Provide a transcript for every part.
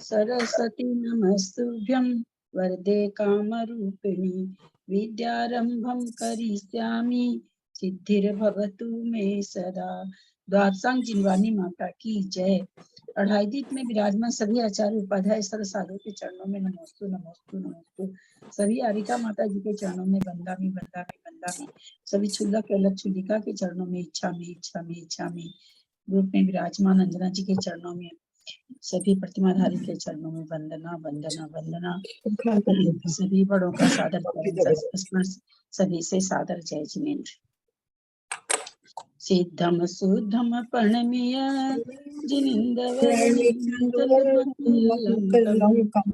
सरस्वती नमस्तुभ्यं वरदे कामरूपिणी विद्यारंभं करिष्यामि सिद्धिर्भवतु मे सदा। द्वादशांग जिनवानी माता की जय। अढ़ाई दीप में विराजमान सभी आचार्य उपाध्याय सर्व साधु के चरणों में नमोस्तु नमोस्तु नमोस्तु। सभी आरिका माता जी के चरणों में बंदामी बंदामी बंदामी। सभी छुल्ला के अलग छुल्लिका के चरणों में इच्छा में इच्छा में इच्छा में। रूप में विराजमान अंजना जी के चरणों में, सभी प्रतिमाधारी के चरणों में वंदना वंदना वंदना। सभी बड़ों का सादर सभी से सादर जय जिनेन्द्र। सिद्धम सुद्धम प्रणमीय जिनिंदवरनिकलमकलंकम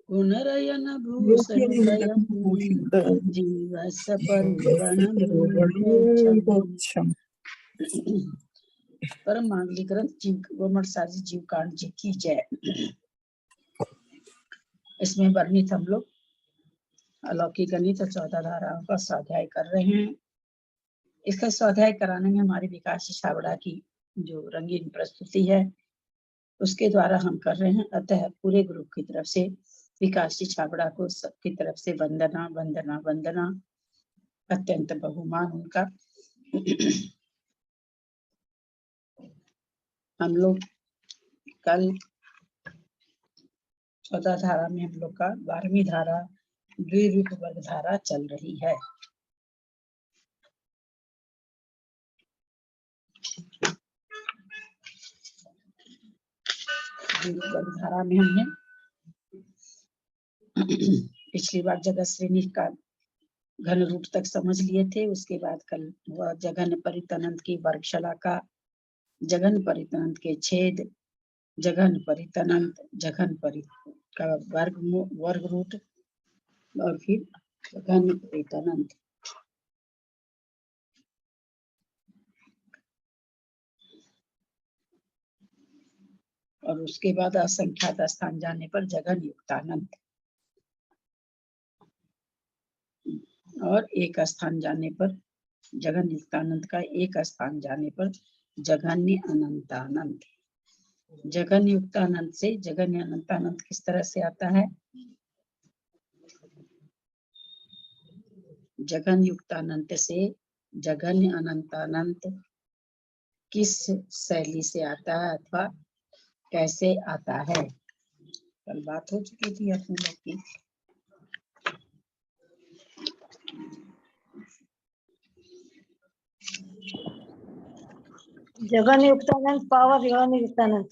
गुणरयन भूषणुतयं जीवस परिवरणं। परम मांगली ग्रंथ जीव गोमठ साजी जीव कांड जी की जय। इसमें वर्णित हम लोग अलौकिक गणित और 14 धाराओं का स्वाध्याय कर रहे हैं। इसका स्वाध्याय कराने में हमारी विकास छाबड़ा की जो रंगीन प्रस्तुति है उसके द्वारा हम कर रहे हैं। अतः पूरे ग्रुप की तरफ से विकास छाबड़ा को सबकी तरफ से वंदना वंदना वंदना। अत्यंत बहुमान उनका। हम लोग कल 14 धारा में हम लोग का 12वीं धारा द्विरूप वर्ग धारा चल रही है। वर्ग धारा में हमने पिछली बार जगत श्रेणी का घन रूप तक समझ लिए थे। उसके बाद कल वह जघन परितनंत की वर्गशाला का जघन परितनंत के छेद, जघन परितनंत, जघन का वर्ग रूट और फिर जघन परितनंत। और उसके बाद असंख्यात स्थान जाने पर जघन युक्तानंत और एक स्थान जाने पर जघन युक्तानंत का एक स्थान जाने पर जघन्य अनंतानंत। जघन युक्तानंत से जघन्य अनंतानंत किस तरह से आता है? जघन युक्तानंत से जघन्य अनंतानंत किस शैली से आता है अथवा कैसे आता है? कल बात हो चुकी थी अपने लोग की। जघन युक्तानंत पावर जघन युक्तानंत।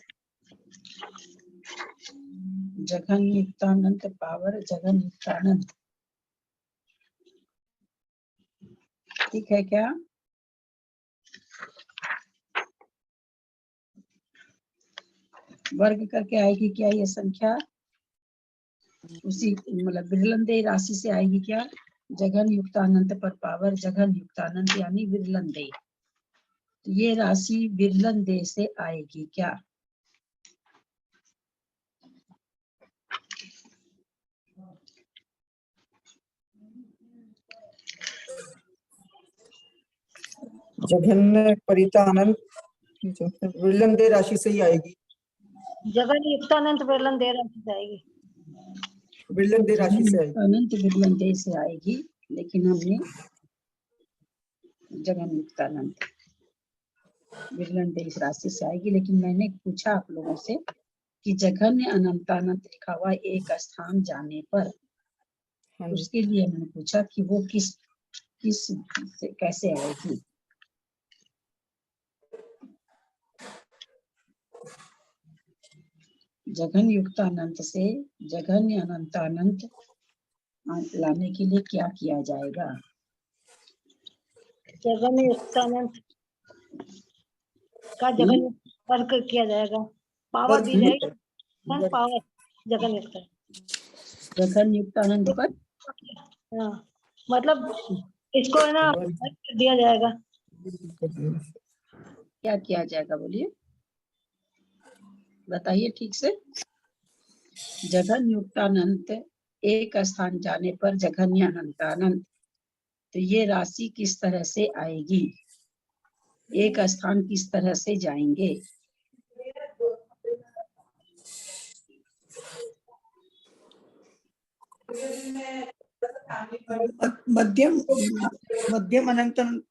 जघन युक्तानंत पावर जघन युक्तानंत। ठीक है क्या? वर्ग करके आएगी क्या ये संख्या? उसी मतलब विरलंदे राशि से आएगी क्या? जघन युक्तानंत पर पावर जघन युक्तानंत यानी विरलंदे। तो ये राशि विरलंदे से आएगी क्या? जघन परितानंत विरलंदे राशि से ही आएगी। जघन युक्तानंत विरलंदे राशि से आएगी। विरलंदे राशि से आएगी। अनंत विरलंदे से आएगी, लेकिन हमने जघन युक्तानंत विरलंदे इस राशि से आएगी। लेकिन मैंने पूछा आप लोगों से कि जघन्य अनंतानंत लिखा हुआ एक स्थान जाने पर, उसके लिए मैंने पूछा कि वो किस से कैसे आएगी। जघन युक्तानंत से जघन्य अनंतानंत लाने के लिए क्या किया जाएगा? जघन युक्तानंत का जघन वर्ग किया जाएगा। पावर दी जाएगी। पावर जघन युक्तानंत पर हाँ, मतलब इसको है ना दिया जाएगा। क्या किया जाएगा बोलिए, बताइए ठीक से। जघन युक्तानंत एक स्थान जाने पर जघन्य अनंतानंत, तो ये राशि किस तरह से आएगी? एक स्थान किस तरह से जाएंगे? मध्यम मध्यम अनंतम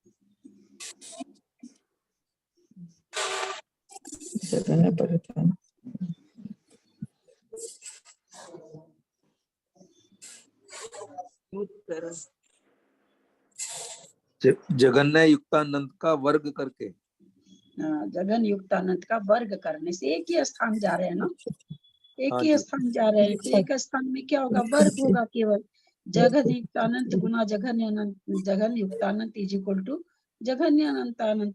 जगन्य युक्तानंद का वर्ग करके, जगन युक्तानंद का वर्ग करने से एक ही स्थान जा रहे हैं ना, एक हाँ ही जी। स्थान जा रहे हैं, तो एक स्थान में क्या होगा, वर्ग होगा केवल। जगन युक्तानंत गुना जघन्य अनंत, जघन युक्तानंत इज इक्वल टू जघन्य अनंत अनंत।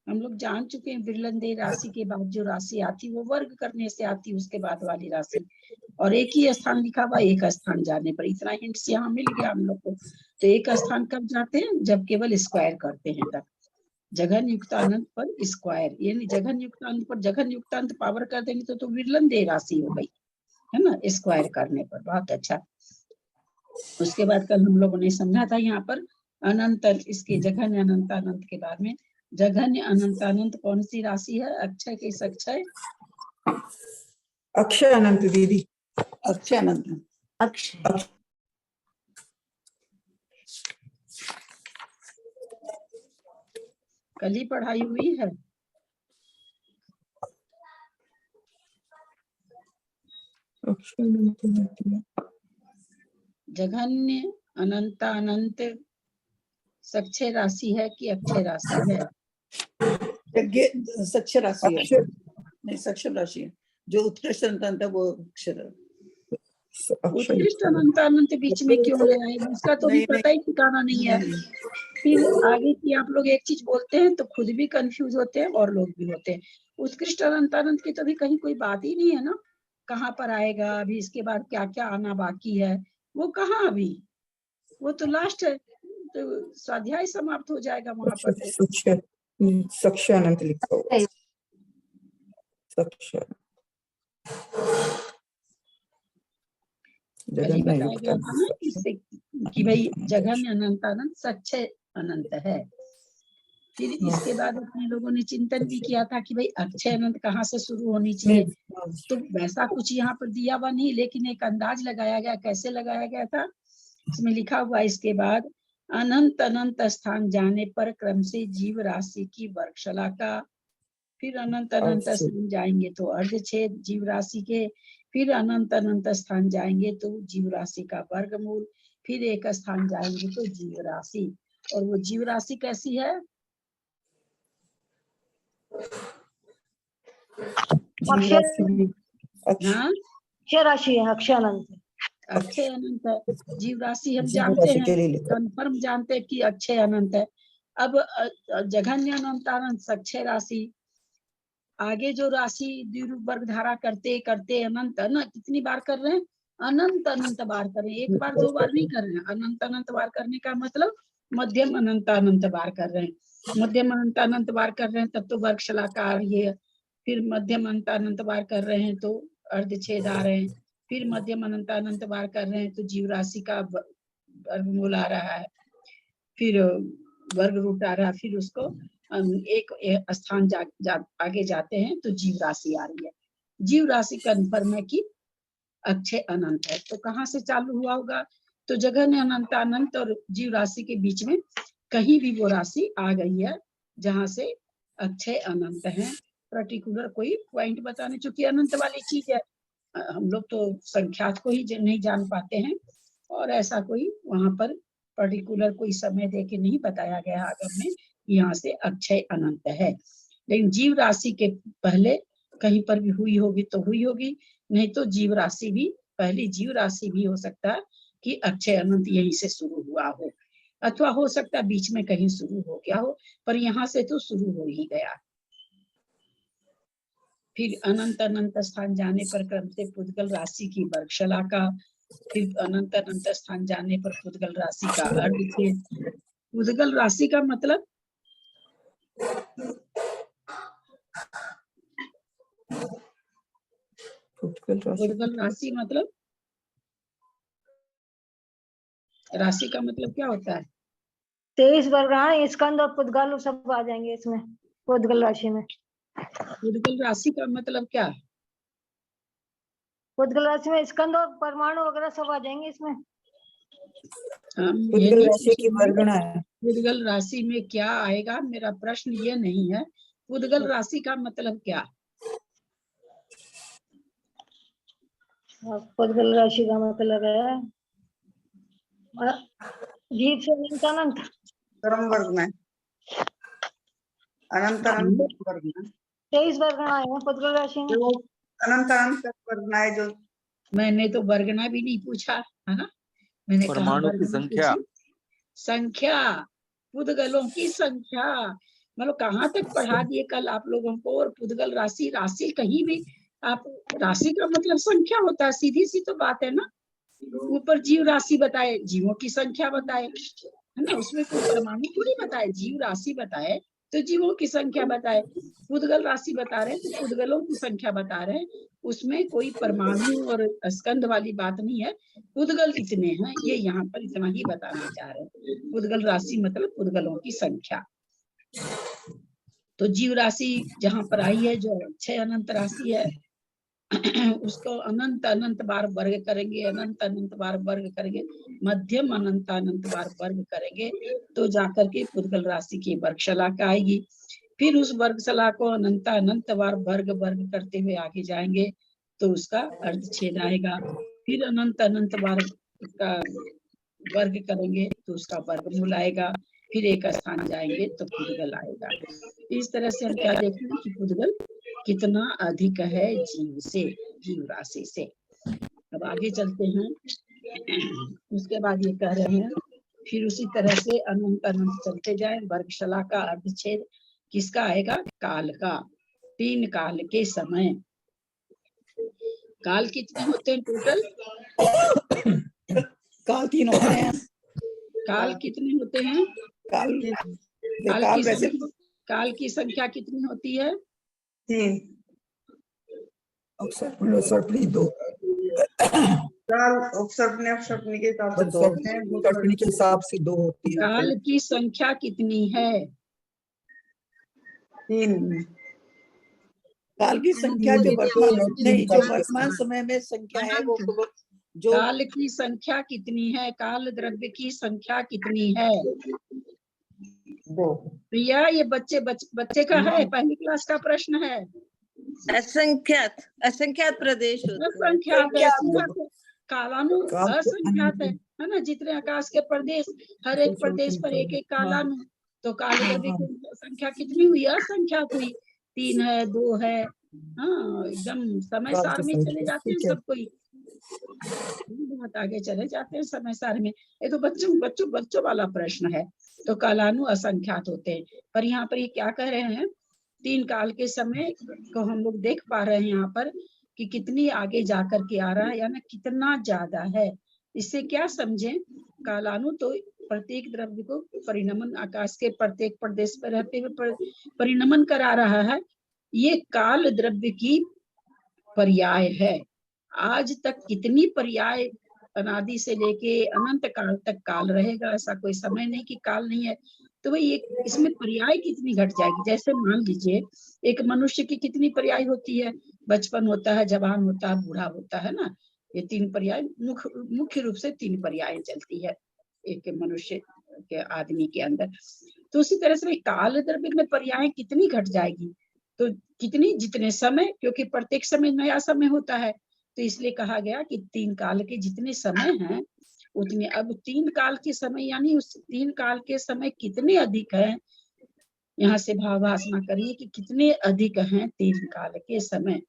हम लोग जान चुके हैं विरलंदे राशि के बाद जो राशि आती वो वर्ग करने से आती, उसके बाद वाली राशि। और एक ही स्थान लिखा हुआ, एक स्थान जाने पर, इतना हिंट्स यहाँ मिल गया हम लोग को। तो एक स्थान कब जाते हैं, जब केवल स्क्वायर करते हैं तब। जघन युक्तानंत पर स्क्वायर, यानी जघन युक्तानंत पर जघन युक्तानंत पावर कर देंगे तो विरलंदे राशि हो गई, है ना, स्क्वायर करने पर। बहुत अच्छा। उसके बाद कल हम लोगों ने समझा था यहाँ पर अनंत, इसके जघन्य अनंत अनंत के बाद में जघन्य अनंत अनंत कौन सी राशि है, अक्षय के अक्षय, अक्षय अनंत दीदी, अक्षय अनंत, अक्षय कल ही पढ़ाई हुई है। अक्षय अनंत जघन्य अनंत अनंत सक्षय राशि है कि अक्षय राशि है, सक्षर राशि है, नहीं सक्षर राशि है। जो उत्कृष्ट अनंत है वो अक्षर है। उत्कृष्ट अनंत अनंत बीच में क्यों ले आए, उसका तो भी पता ही ठिकाना नहीं है। फिर आगे की आप लोग एक चीज बोलते हैं तो खुद भी कंफ्यूज होते हैं और लोग भी होते हैं। उत्कृष्ट अनंत अनंत की तो भी कहीं कोई बात ही नहीं है ना, कहाँ पर आएगा अभी, इसके बाद क्या क्या आना बाकी है, वो कहाँ अभी, वो तो लास्ट है, तो स्वाध्याय समाप्त हो जाएगा वहां पर। सक्षर अनंत लिखा हुआ, सक्षर कल ही बताया गया था ना इससे कि भाई जघन्य अनंत अनंत सक्षय अनंत है। फिर इसके बाद अपने लोगों ने चिंतन भी किया था कि भाई अक्षय अनंत कहाँ से शुरू होनी चाहिए, तो वैसा कुछ यहाँ पर दिया हुआ नहीं, लेकिन एक अंदाज लगाया गया। कैसे लगाया गया था, इसमें लिखा हुआ इसके बाद अनंत अनंत स्थान जाने पर क्रम से जीव राशि की वर्गशला का, फिर अनंत अनंत स्थान जाएंगे तो अर्धछेद जीव राशि के, फिर अनंत अनंत स्थान जाएंगे तो जीव राशि का वर्गमूल, फिर एक स्थान जाएंगे तो जीव राशि। और वो जीव राशि कैसी है, अक्षय हाँ अक्षय राशि है, अक्षय अनंत। अक्षय अनंत है। जीव राशि हम जीव जानते राशि हैं, के लिए लिखा। कन्फर्म जानते हैं कि अक्षय अनंत है। अब जघन्य अनंत अनंत सक्षय राशि, आगे जो राशि द्विरूप वर्ग धारा करते करते अनंत अनंत कितनी बार कर रहे हैं, अनंत अनंत बार कर रहे हैं, एक बार दो बार नहीं कर रहे हैं। अनंत अनंत बार करने का मतलब मध्यम अनंत अनंत बार कर रहे हैं। मध्यम अनंत अनंत बार कर रहे हैं तब तो वर्गशलाकार ये, फिर मध्यम अनंत अनंत बार कर रहे हैं तो अर्धछेद आ रहे हैं, फिर मध्यम अनंत अनंत बार कर रहे हैं तो जीव राशि का वर्गमूल आ रहा है, फिर वर्ग रूट आ रहा है, फिर उसको एक स्थान आगे जाते हैं तो जीव राशि आ रही है। जीव राशि कन्फर्म है कि अक्षय अनंत है। तो कहाँ से चालू हुआ होगा, तो जघन्य अनंत अनंत और जीव राशि के बीच में कहीं भी वो राशि आ गई है जहां से अक्षय अनंत है। पर्टिकुलर कोई पॉइंट बताने, चूंकि अनंत वाली चीज है, हम लोग तो संख्यात को ही नहीं जान पाते हैं, और ऐसा कोई वहां पर पर्टिकुलर कोई समय दे के नहीं बताया गया आगम में यहाँ से अक्षय अनंत है। लेकिन जीव राशि के पहले कहीं पर भी हुई होगी तो हुई होगी, नहीं तो जीव राशि भी, पहली जीव राशि भी हो सकता है कि अक्षय अनंत यहीं से शुरू हुआ हो, अथवा हो सकता है बीच में कहीं शुरू हो गया हो, पर यहाँ से तो शुरू हो ही गया। फिर अनंत अनंत स्थान जाने पर क्रम से पुद्गल राशि की वर्गशला का, फिर अनंत अनंत स्थान जाने पर पुद्गल राशि का अर्धछेद। पुद्गल राशि का मतलब पुद्गल राशि मतलब, राशि का मतलब क्या होता है, 23 वर्ग स्कंद और पुद्गल सब आ जाएंगे इसमें, पुद्गल राशि में। पुद्गल राशि का मतलब क्या है, पुद्गल राशि में स्कंद और परमाणु वगैरह सब आ जाएंगे इसमें। हम ये पुद्गल नहीं राशि की पूछेंगे वर्गणा है। पुद्गल राशि में क्या आएगा, मेरा प्रश्न ये नहीं है। पुद्गल राशि का मतलब क्या? पुद्गल राशि का मतलब है जीव से अनंत अनंत क्रम वर्ग में अनंत अनंत वर्ग में 23 वर्गणा है पुद्गल राशि में। जो अनंत अनंत वर्गना है जो मैंने तो वर्गना भी नहीं पूछा है ना, मैंने कहा परमाणु की वर्गना संख्या। पूछी। संख्या, पुद्गलों की संख्या, मतलब कहाँ तक पढ़ा दिए कल आप लोगों को। और पुद्गल राशि, राशि कहीं भी आप, राशि का मतलब संख्या होता है, सीधी सी तो बात है ना। ऊपर जीव राशि बताए, जीवों की संख्या बताए, है ना, उसमें कोई परमाणु थोड़ी बताए। जीव राशि बताए तो जीवों की संख्या बताए। पुद्गल राशि बता रहे हैं तो पुद्गलों की संख्या बता रहे हैं, उसमें कोई परमाणु और स्कंद वाली बात नहीं है। पुद्गल इतने हैं, ये यहाँ पर इतना ही बताना चाह रहे हैं। पुद्गल राशि मतलब पुद्गलों की संख्या। तो जीव राशि जहाँ पर आई है, जो अक्षय अनंत राशि है, उसको अनंत अनंत बार वर्ग करेंगे, अनंत अनंत बार वर्ग करेंगे, मध्यम अनंत अनंत बार वर्ग करेंगे, तो जाकर के पुद्गल राशि की वर्गशला का आएगी। फिर उस वर्गशला को अनंत अनंत बार वर्ग वर्ग करते हुए आगे जाएंगे तो उसका अर्धछेद आएगा। फिर अनंत अनंत बार उसका वर्ग करेंगे तो उसका वर्गमूल आएगा। फिर एक स्थान जाएंगे तो पुद्गल आएगा। इस तरह से हम क्या देखते हैं कि पुद्गल कितना अधिक है जीव से, जीव राशि से। अब आगे चलते हैं। उसके बाद ये कह रहे हैं फिर उसी तरह से अनंत अनंत चलते जाए। वर्गशला का अर्धछेद किसका आएगा? काल का। 3 काल के समय। काल कितने होते हैं टोटल? काल 3 होते हैं। काल कितने होते हैं? काल काल काल की वैसे संख्या, काल की संख्या कितनी होती है? 3। सर्पणी 2 काल उपसर्पणी के हिसाब से 2 होते हैं। सर्पणी के हिसाब से 2 होती है। काल की संख्या कितनी है? 3। काल की संख्या जो वर्तमान समय में संख्या है वो जो काल की संख्या कितनी है? काल द्रव्य की संख्या कितनी है? 2। प्रिया, ये बच्चे का है, पहली क्लास का प्रश्न है। असंख्यात असंख्यात प्रदेश होते हैं। असंख्यात है, सीधा से कालानु काल के असंख्यात है ना। जितने आकाश के प्रदेश, हर एक प्रदेश पर एक एक कालानु, तो काल द्रव्य की संख्या कितनी हुई? असंख्यात हुई। 3 है, 2 है। हाँ, एकदम समय काल सार की में संख्या, चले जाते हैं ठीक है। सब कोई, बहुत आगे चले जाते हैं समय सार में। ये तो बच्चों वाला प्रश्न है। तो कालानु असंख्यात होते हैं। पर यहाँ पर ये क्या कह रहे हैं? 3 काल के समय को हम लोग देख पा रहे हैं यहाँ पर कि कितनी आगे जाकर के आ रहा है, यानी कितना ज्यादा है। इससे क्या समझे? कालानु तो प्रत्येक द्रव्य को परिणमन, आकाश के प्रत्येक प्रदेश पर रहते हुए परिणमन करा रहा है। ये काल द्रव्य की पर्याय है। आज तक कितनी पर्याय, अनादि से लेके अनंत काल तक काल रहेगा, ऐसा कोई समय नहीं कि काल नहीं है। तो भाई इसमें पर्याय कितनी घट जाएगी? जैसे मान लीजिए एक मनुष्य की कितनी पर्याय होती है? बचपन होता है, जवान होता है, बूढ़ा होता है ना। ये 3 पर्याय मुख्य रूप से 3 पर्याय चलती है एक मनुष्य के, आदमी के अंदर। तो उसी तरह से काल द्रव्य में पर्याय कितनी घट जाएगी? तो कितनी, जितने समय, क्योंकि प्रत्येक समय नया समय होता है, तो इसलिए कहा गया कि 3 काल के जितने समय हैं उतने। अब 3 काल के समय यानी उस 3 काल के समय कितने अधिक हैं, यहाँ से भावाभासना करिए कि कितने अधिक हैं 3 काल के समय।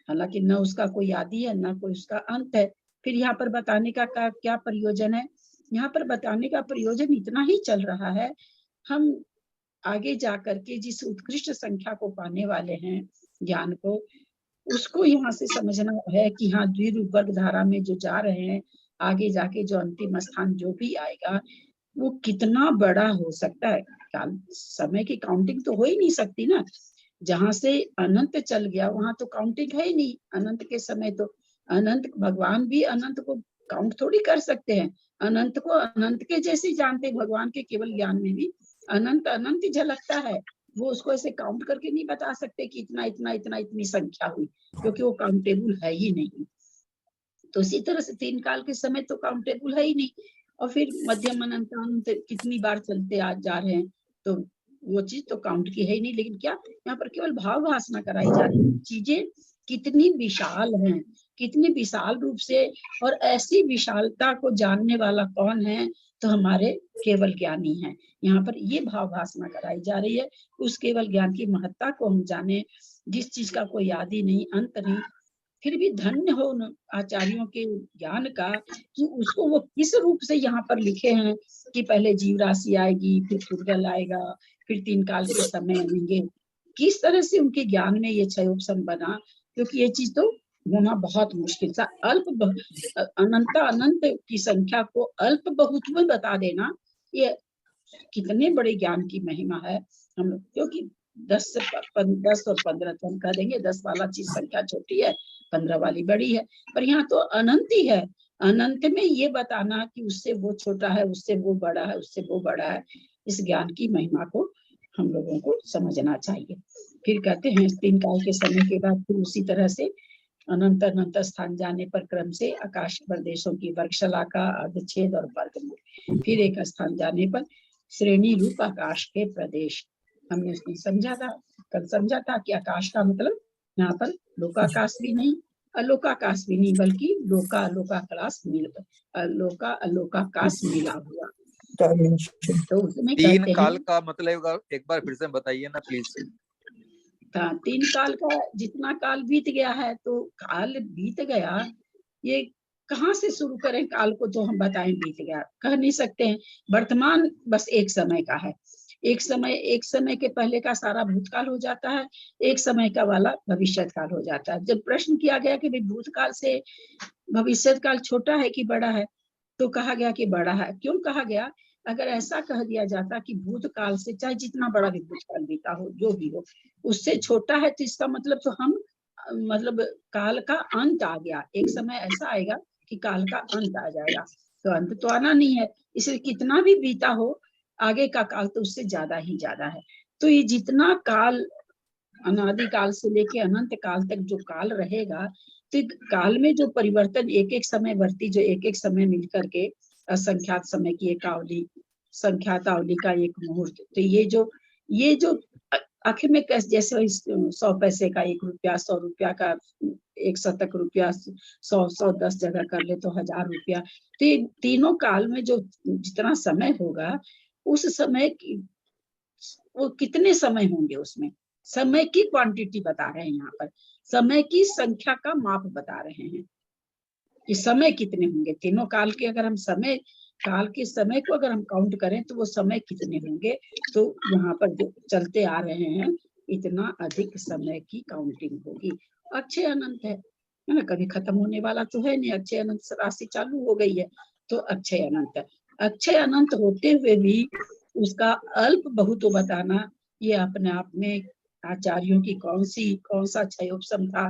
हालांकि न उसका कोई आदि है, न कोई उसका अंत है। फिर यहाँ पर बताने का क्या प्रयोजन है? यहाँ पर बताने का प्रयोजन इतना ही चल रहा है, हम आगे जाकर के जिस उत्कृष्ट संख्या को पाने वाले हैं, ज्ञान को, उसको यहाँ से समझना है कि हाँ, द्विरूप वर्ग धारा में जो जा रहे हैं, आगे जाके जो अंतिम स्थान जो भी आएगा वो कितना बड़ा हो सकता है। काल समय की काउंटिंग तो हो ही नहीं सकती ना। जहां से अनंत चल गया वहां तो काउंटिंग है ही नहीं। अनंत के समय तो अनंत, भगवान भी अनंत को काउंट थोड़ी कर सकते हैं। अनंत को अनंत के जैसे जानते, भगवान के केवल ज्ञान में भी अनंत अनंत झलकता है। वो उसको ऐसे काउंट करके नहीं बता सकते कि इतना इतना इतना इतनी संख्या हुई, क्योंकि वो काउंटेबल है ही नहीं। तो इसी तरह से तीन काल के समय तो काउंटेबल है ही नहीं, और फिर मध्यम अनंत अनंत कितनी बार चलते आज जा रहे हैं, तो वो चीज तो काउंट की है ही नहीं। लेकिन क्या यहाँ पर केवल भाव भासना कराई जा रही है। चीजें कितनी विशाल हैं, कितनी विशाल रूप से, और ऐसी विशालता को जानने वाला कौन है, तो हमारे केवल ज्ञानी है। यहाँ पर ये भाव भासना कराई जा रही है, उस केवल ज्ञान की महत्ता को हम जाने, जिस चीज का कोई आदि नहीं अंत नहीं। फिर भी धन्य हो उन आचार्यों के ज्ञान का कि उसको वो किस रूप से यहाँ पर लिखे हैं कि पहले जीव राशि आएगी, फिर पुर्गल आएगा, फिर तीन काल के समय आएंगे। किस तरह से उनके ज्ञान में ये क्षयोपम बना, क्योंकि ये चीज तो होना बहुत मुश्किल था। अनंत अनंत की संख्या को अल्प बहुत में बता देना, ये कितने बड़े ज्ञान की महिमा है। हम लोग क्योंकि 10 और 15 तो हम कह देंगे, 10 वाला चीज संख्या छोटी है, 15 वाली बड़ी है, पर यहाँ तो अनंत ही है। अनंत में ये बताना कि उससे वो छोटा है, उससे वो बड़ा है, उससे वो बड़ा है, इस ज्ञान की महिमा को हम लोगों को समझना चाहिए। फिर कहते हैं तीन काल के समय के बाद फिर उसी तरह से अनंत अनंत स्थान जाने पर क्रम से आकाश प्रदेशों की वर्गशला का अर्धछेद और वर्गमूल, फिर एक स्थान जाने पर श्रेणी रूप आकाश के प्रदेश। हमने उसमें समझा था, कल समझा था कि आकाश का मतलब यहाँ पर लोकाकाश भी नहीं, अलोकाकाश भी नहीं, बल्कि लोका अलोकाकाश अलोकाकाश मिला हुआ। डायमेंशन। तो उसमें तीन कहते काल हैं, का मतलब एक बार फिर से बताइए ना प्लीज। तीन काल का जितना काल बीत गया है, तो काल बीत गया, ये कहाँ से शुरू करें काल को, तो हम बताएं बीत गया कह नहीं सकते हैं। वर्तमान बस एक समय का है, एक समय के पहले का सारा भूतकाल हो जाता है, एक समय का वाला भविष्य काल हो जाता है। जब प्रश्न किया गया कि भाई भूतकाल से भविष्य काल छोटा है कि बड़ा है, तो कहा गया कि बड़ा है। क्यों कहा गया? अगर ऐसा कह दिया जाता कि भूतकाल से चाहे जितना बड़ा भी भूतकाल बीता हो, जो भी हो, उससे छोटा है, तो इसका मतलब तो हम मतलब काल का अंत आ गया। एक समय ऐसा आएगा कि काल का अंत आ जाएगा, तो अंत तो आना नहीं है, इसलिए कितना भी बीता हो आगे का काल तो उससे ज्यादा ही ज्यादा है। तो ये जितना काल अनादि काल से लेके अनंत काल तक जो काल रहेगा, तो काल में जो परिवर्तन एक एक समय वर्ती, जो एक एक समय मिलकर के असंख्यात समय की एक अवधि, संख्यात अवधि का एक मुहूर्त, तो ये जो आखिर में कैसे, जैसे 100 पैसे का 1 रुपया, 100 रुपया का 1 शतक रुपया, 100 10 जगह कर ले तो 1000 रुपया। तो तीनों काल में जो जितना समय होगा, उस समय की वो कितने समय होंगे, उसमें समय की क्वांटिटी बता रहे हैं। यहाँ पर समय की संख्या का माप बता रहे हैं कि समय कितने होंगे तीनों काल के। अगर हम काल के समय को अगर हम काउंट करें तो वो समय कितने होंगे, तो यहाँ पर जो चलते आ रहे हैं इतना अधिक समय की काउंटिंग होगी। अक्षय अनंत है ना, कभी खत्म होने वाला तो है नहीं, अक्षय अनंत राशि चालू हो गई है, तो अक्षय अनंत है। अक्षय अनंत होते हुए भी उसका अल्प बहुत बताना, ये अपने आप में आचार्यों की कौन सा क्षयोपम था,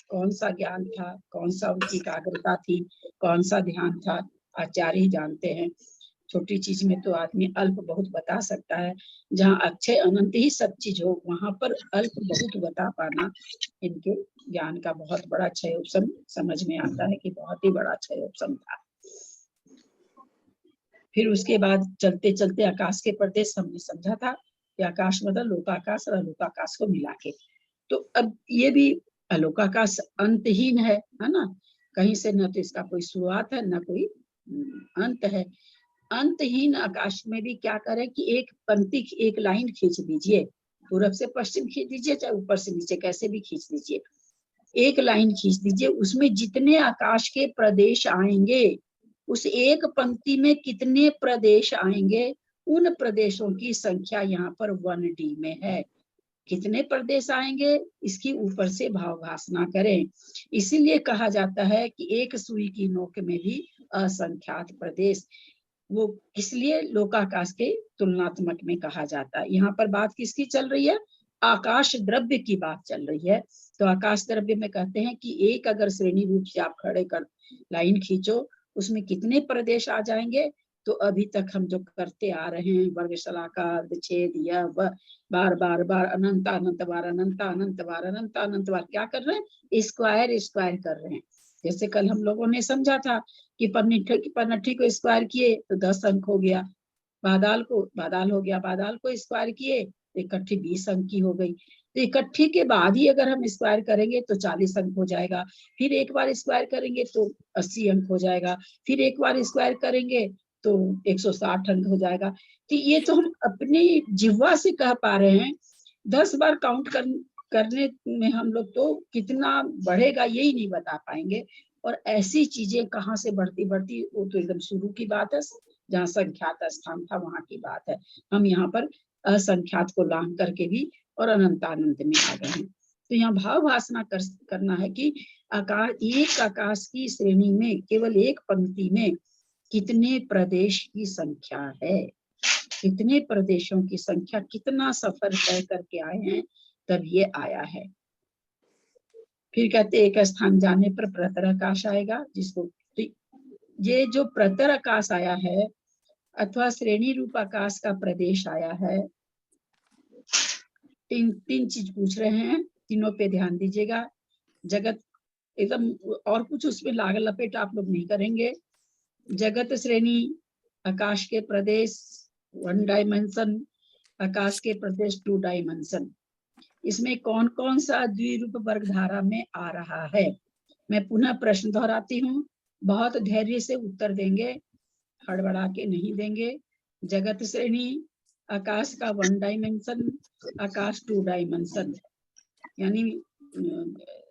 कौन सा ज्ञान था, कौन सा उनकी एकाग्रता थी, कौन सा ध्यान था, आचार्य ही जानते हैं। छोटी चीज में तो आदमी अल्प बहुत बता सकता है, जहाँ अक्षय अनंत ही सब चीज हो, वहां पर अल्प बहुत बता पाना इनके ज्ञान का बहुत बड़ा क्षयोपम समझ में आता है कि बहुत ही बड़ा क्षयोपम था। फिर उसके बाद चलते चलते आकाश के प्रदेश हमने समझा था कि आकाश मतलब लोकाकाश और अलोकाकाश को मिला के। तो अब ये भी अलोकाकाश अंतहीन है ना, कहीं से न तो इसका कोई शुरुआत है न कोई अंत है। अंतहीन आकाश में भी क्या करें कि एक पंक्ति, एक लाइन खींच दीजिए, पूरब से पश्चिम खींच दीजिए, चाहे ऊपर से नीचे कैसे भी खींच दीजिए, एक लाइन खींच दीजिए, उसमें जितने आकाश के प्रदेश आएंगे, उस एक पंक्ति में कितने प्रदेश आएंगे, उन प्रदेशों की संख्या यहाँ पर 1D में है। कितने प्रदेश आएंगे इसकी ऊपर से भाव भासना करें। इसीलिए कहा जाता है कि एक सुई की नोक में भी असंख्यात प्रदेश। वो इसलिए लोकाकाश के तुलनात्मक में कहा जाता है। यहाँ पर बात किसकी चल रही है? आकाश द्रव्य की बात चल रही है। तो आकाश द्रव्य में कहते हैं कि एक अगर श्रेणी रूप से आप खड़े कर लाइन खींचो, उसमें कितने प्रदेश आ जाएंगे। तो अभी तक हम जो करते आ रहे हैं वर्गशला का अर्धछेद, यह बार बार बार अनंत अनंत बार अनंत अनंत बार अनंत अनंत बार क्या कर रहे हैं? स्क्वायर कर रहे हैं। जैसे कल हम लोगों ने समझा था कि पनठी को स्क्वायर किए तो 10 अंक हो गया, बादाल हो गया, बादाल को स्क्वायर किए तो इकट्ठी 20 अंक की हो गई। तो इकट्ठी के बाद ही अगर हम स्क्वायर करेंगे तो 40 अंक हो जाएगा, फिर एक बार स्क्वायर करेंगे तो 80 अंक हो जाएगा, फिर एक बार स्क्वायर करेंगे तो 160 अंक हो जाएगा। तो ये तो हम अपनी जिह्वा से कह पा रहे हैं, 10 बार काउंट करने में हम लोग तो कितना बढ़ेगा यही नहीं बता पाएंगे। और ऐसी चीजें कहाँ से बढ़ती बढ़ती, वो तो एकदम शुरू की बात है, जहाँ संख्यात स्थान था वहां की बात है। हम यहाँ पर असंख्यात को लांग करके भी और अनंतानंत में आ गए हैं। तो यहाँ भाव भाषणा करना है कि एक आकाश की श्रेणी में केवल एक पंक्ति में कितने प्रदेश की संख्या है, कितने प्रदेशों की संख्या, कितना सफर तय करके आए हैं, तब ये आया है। फिर कहते एक स्थान जाने पर प्रतर आकाश आएगा, जिसको तो ये जो प्रतर आकाश आया है अथवा श्रेणी रूप आकाश का प्रदेश आया है, तीन चीज पूछ रहे हैं, तीनों पे ध्यान दीजिएगा। जगत एकदम और कुछ उसमें लाग लपेट आप लोग नहीं करेंगे। जगत श्रेणी, आकाश के प्रदेश 1 डायमेंशन, आकाश के प्रदेश 2 डायमेंशन, इसमें कौन कौन सा द्विरूप वर्ग धारा में आ रहा है। मैं पुनः प्रश्न दोहराती हूँ, बहुत धैर्य से उत्तर देंगे, हड़बड़ा के नहीं देंगे। जगत श्रेणी, आकाश का 1 डायमेंशन, आकाश 2 डायमेंशन, यानी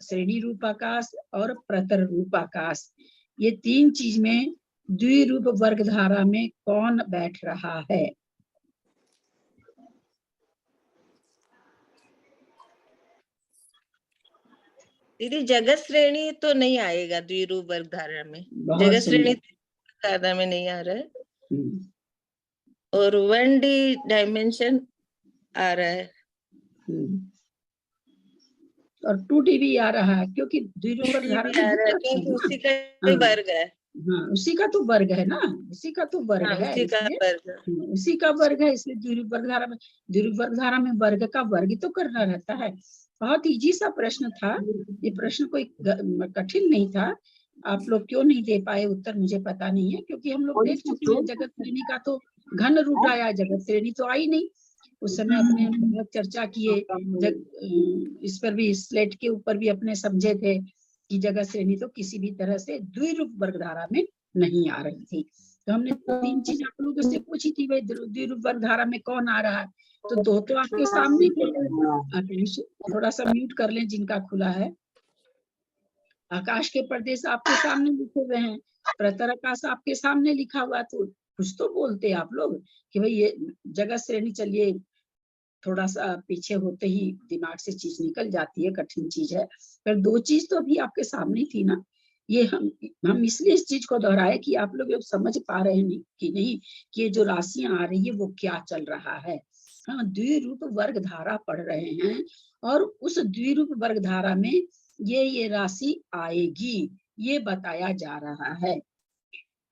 श्रेणी रूप आकाश और प्रतर रूप आकाश, ये 3 चीज में द्विरूप वर्ग धारा में कौन बैठ रहा है। दीदी जगत श्रेणी तो नहीं आएगा द्विरूप वर्ग धारा में, बहुत जगत श्रेणी सुंदर। धारा में नहीं आ रहा है। और 1D डायमेंशन आ रहा है। और 2D भी आ रहा है, क्योंकि द्विरूप वर्ग धारा में क्योंकि उसी का ही वर्ग है। हाँ, उसी का तो वर्ग है ना, उसी का तो वर्ग हाँ, है, उसी का इसलिए वर्ग। उसी का वर्ग है, इसलिए द्विरूप वर्ग धारा में, द्विरूप वर्ग धारा में वर्ग का वर्ग तो करना रहता है। बहुत इजी सा प्रश्न था ये, प्रश्न कोई कठिन नहीं था। आप लोग क्यों नहीं दे पाए उत्तर मुझे पता नहीं है, क्योंकि हम लोग देख चुके हैं जगत श्रेणी का तो घन रूप आया, जगत श्रेणी तो आई नहीं। उस समय अपने बहुत चर्चा किए, इस पर भी, स्लेट के ऊपर भी अपने समझे थे कि जगत श्रेणी तो किसी भी तरह से द्विरूप वर्ग धारा में नहीं आ रही थी। तो हमने 3 चीज आप लोगों से पूछी थी, भाई द्विरूप वर्ग धारा में कौन आ रहा है, तो 2 तो आपके सामने थे। थोड़ा सा म्यूट कर लें जिनका खुला है। आकाश के प्रदेश आपके सामने लिखे हुए हैं, प्रतर आकाश आपके सामने लिखा हुआ, तो कुछ तो बोलते आप लोग कि भाई ये जगत श्रेणी, चलिए थोड़ा सा पीछे होते ही दिमाग से चीज निकल जाती है, कठिन चीज है, पर 2 चीज तो अभी आपके सामने थी ना। ये हम इसलिए इस चीज को दोहराए कि आप लोग समझ पा रहे हैं कि नहीं कि ये जो राशियां आ रही है वो क्या चल रहा है। हाँ, द्विरूप वर्ग धारा पढ़ रहे हैं और उस द्विरूप वर्ग धारा में ये राशि आएगी, ये बताया जा रहा है।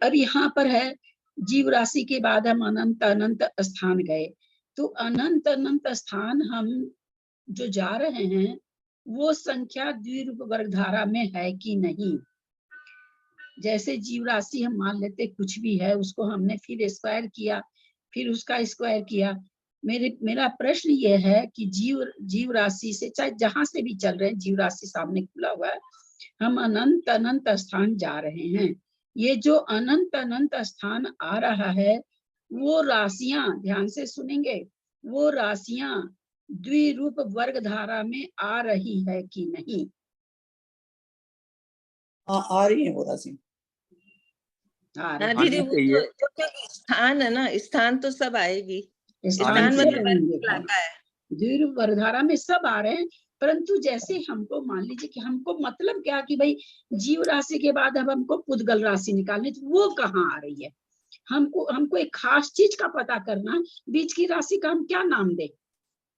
अब यहाँ पर है जीव राशि के बाद हम अनंत अनंत स्थान गए, तो अनंत अनंत स्थान हम जो जा रहे हैं वो संख्या द्विरूप वर्ग धारा में है कि नहीं। जैसे जीव राशि हम मान लेते कुछ भी है, उसको हमने फिर स्क्वायर किया, फिर उसका स्क्वायर किया। मेरा प्रश्न ये है कि जीव राशि से, चाहे जहां से भी चल रहे हैं, जीव राशि सामने खुला हुआ है, हम अनंत अनंत स्थान जा रहे हैं। ये जो अनंत अनंत स्थान आ रहा है, वो राशियां, ध्यान से सुनेंगे, वो राशियां द्विरूप वर्ग धारा में आ रही है कि नहीं। आ रही है वो राशि। हाँ दीदी, वो तो स्थान है ना, स्थान तो सब आएगी। स्थान मतलब इलाका है, द्विरूप वर्ग धारा में सब आ रहे हैं, परंतु जैसे हमको मान लीजिए कि हमको मतलब क्या कि भाई जीव राशि के बाद अब हमको पुद्गल राशि निकालनी, तो वो कहाँ आ रही है। हमको एक खास चीज का पता करना, बीच की राशि का हम क्या नाम दे।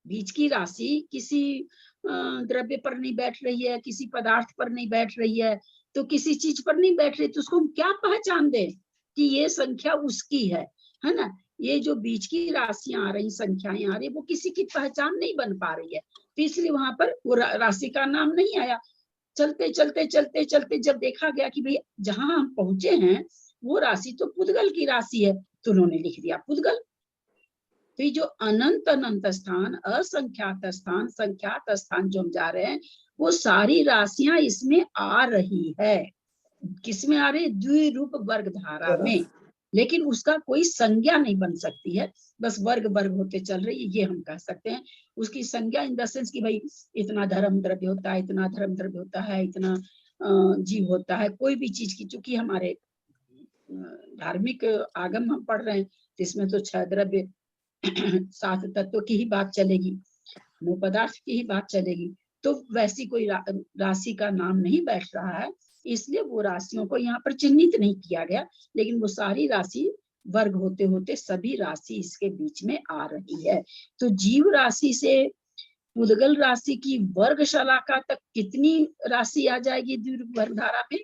बीच की राशि किसी द्रव्य पर नहीं बैठ रही है, किसी पदार्थ पर नहीं बैठ रही है, तो किसी चीज पर नहीं बैठ रही, तो उसको हम क्या पहचान दे कि ये संख्या उसकी है ना। ये जो बीच की राशियां आ रही, संख्याएं आ रही, वो किसी की पहचान नहीं बन पा रही है, तो इसलिए वहां पर वो राशि का नाम नहीं आया। चलते चलते चलते चलते जब देखा गया कि भाई जहां हम पहुंचे हैं वो राशि तो पुद्गल की राशि है, तो उन्होंने लिख दिया पुद्गल। तो ये जो अनंत अनंत स्थान, असंख्यात स्थान, संख्यात स्थान जो हम जा रहे हैं, वो सारी राशियां इसमें आ रही है। किसमें आ रही है? द्विरूप वर्ग धारा में। लेकिन उसका कोई संज्ञा नहीं बन सकती है, बस वर्ग वर्ग होते चल रही है, ये हम कह सकते हैं। उसकी संज्ञा इन द सेंस कि भाई इतना धर्म द्रव्य होता है, इतना धर्म द्रव्य होता है, इतना जीव होता है, कोई भी चीज की, चूंकि हमारे धार्मिक आगम हम पढ़ रहे हैं, इसमें तो 6 द्रव्य 7 तत्व की ही बात चलेगी, 9 पदार्थ की ही बात चलेगी, तो वैसी कोई राशि का नाम नहीं बैठ रहा है, इसलिए वो राशियों को यहाँ पर चिन्हित नहीं किया गया। लेकिन वो सारी राशि वर्ग होते होते सभी राशि इसके बीच में आ रही है। तो जीव राशि से पुद्गल राशि की वर्ग शलाका तक कितनी राशि आ जाएगी द्विरूप वर्ग धारा में?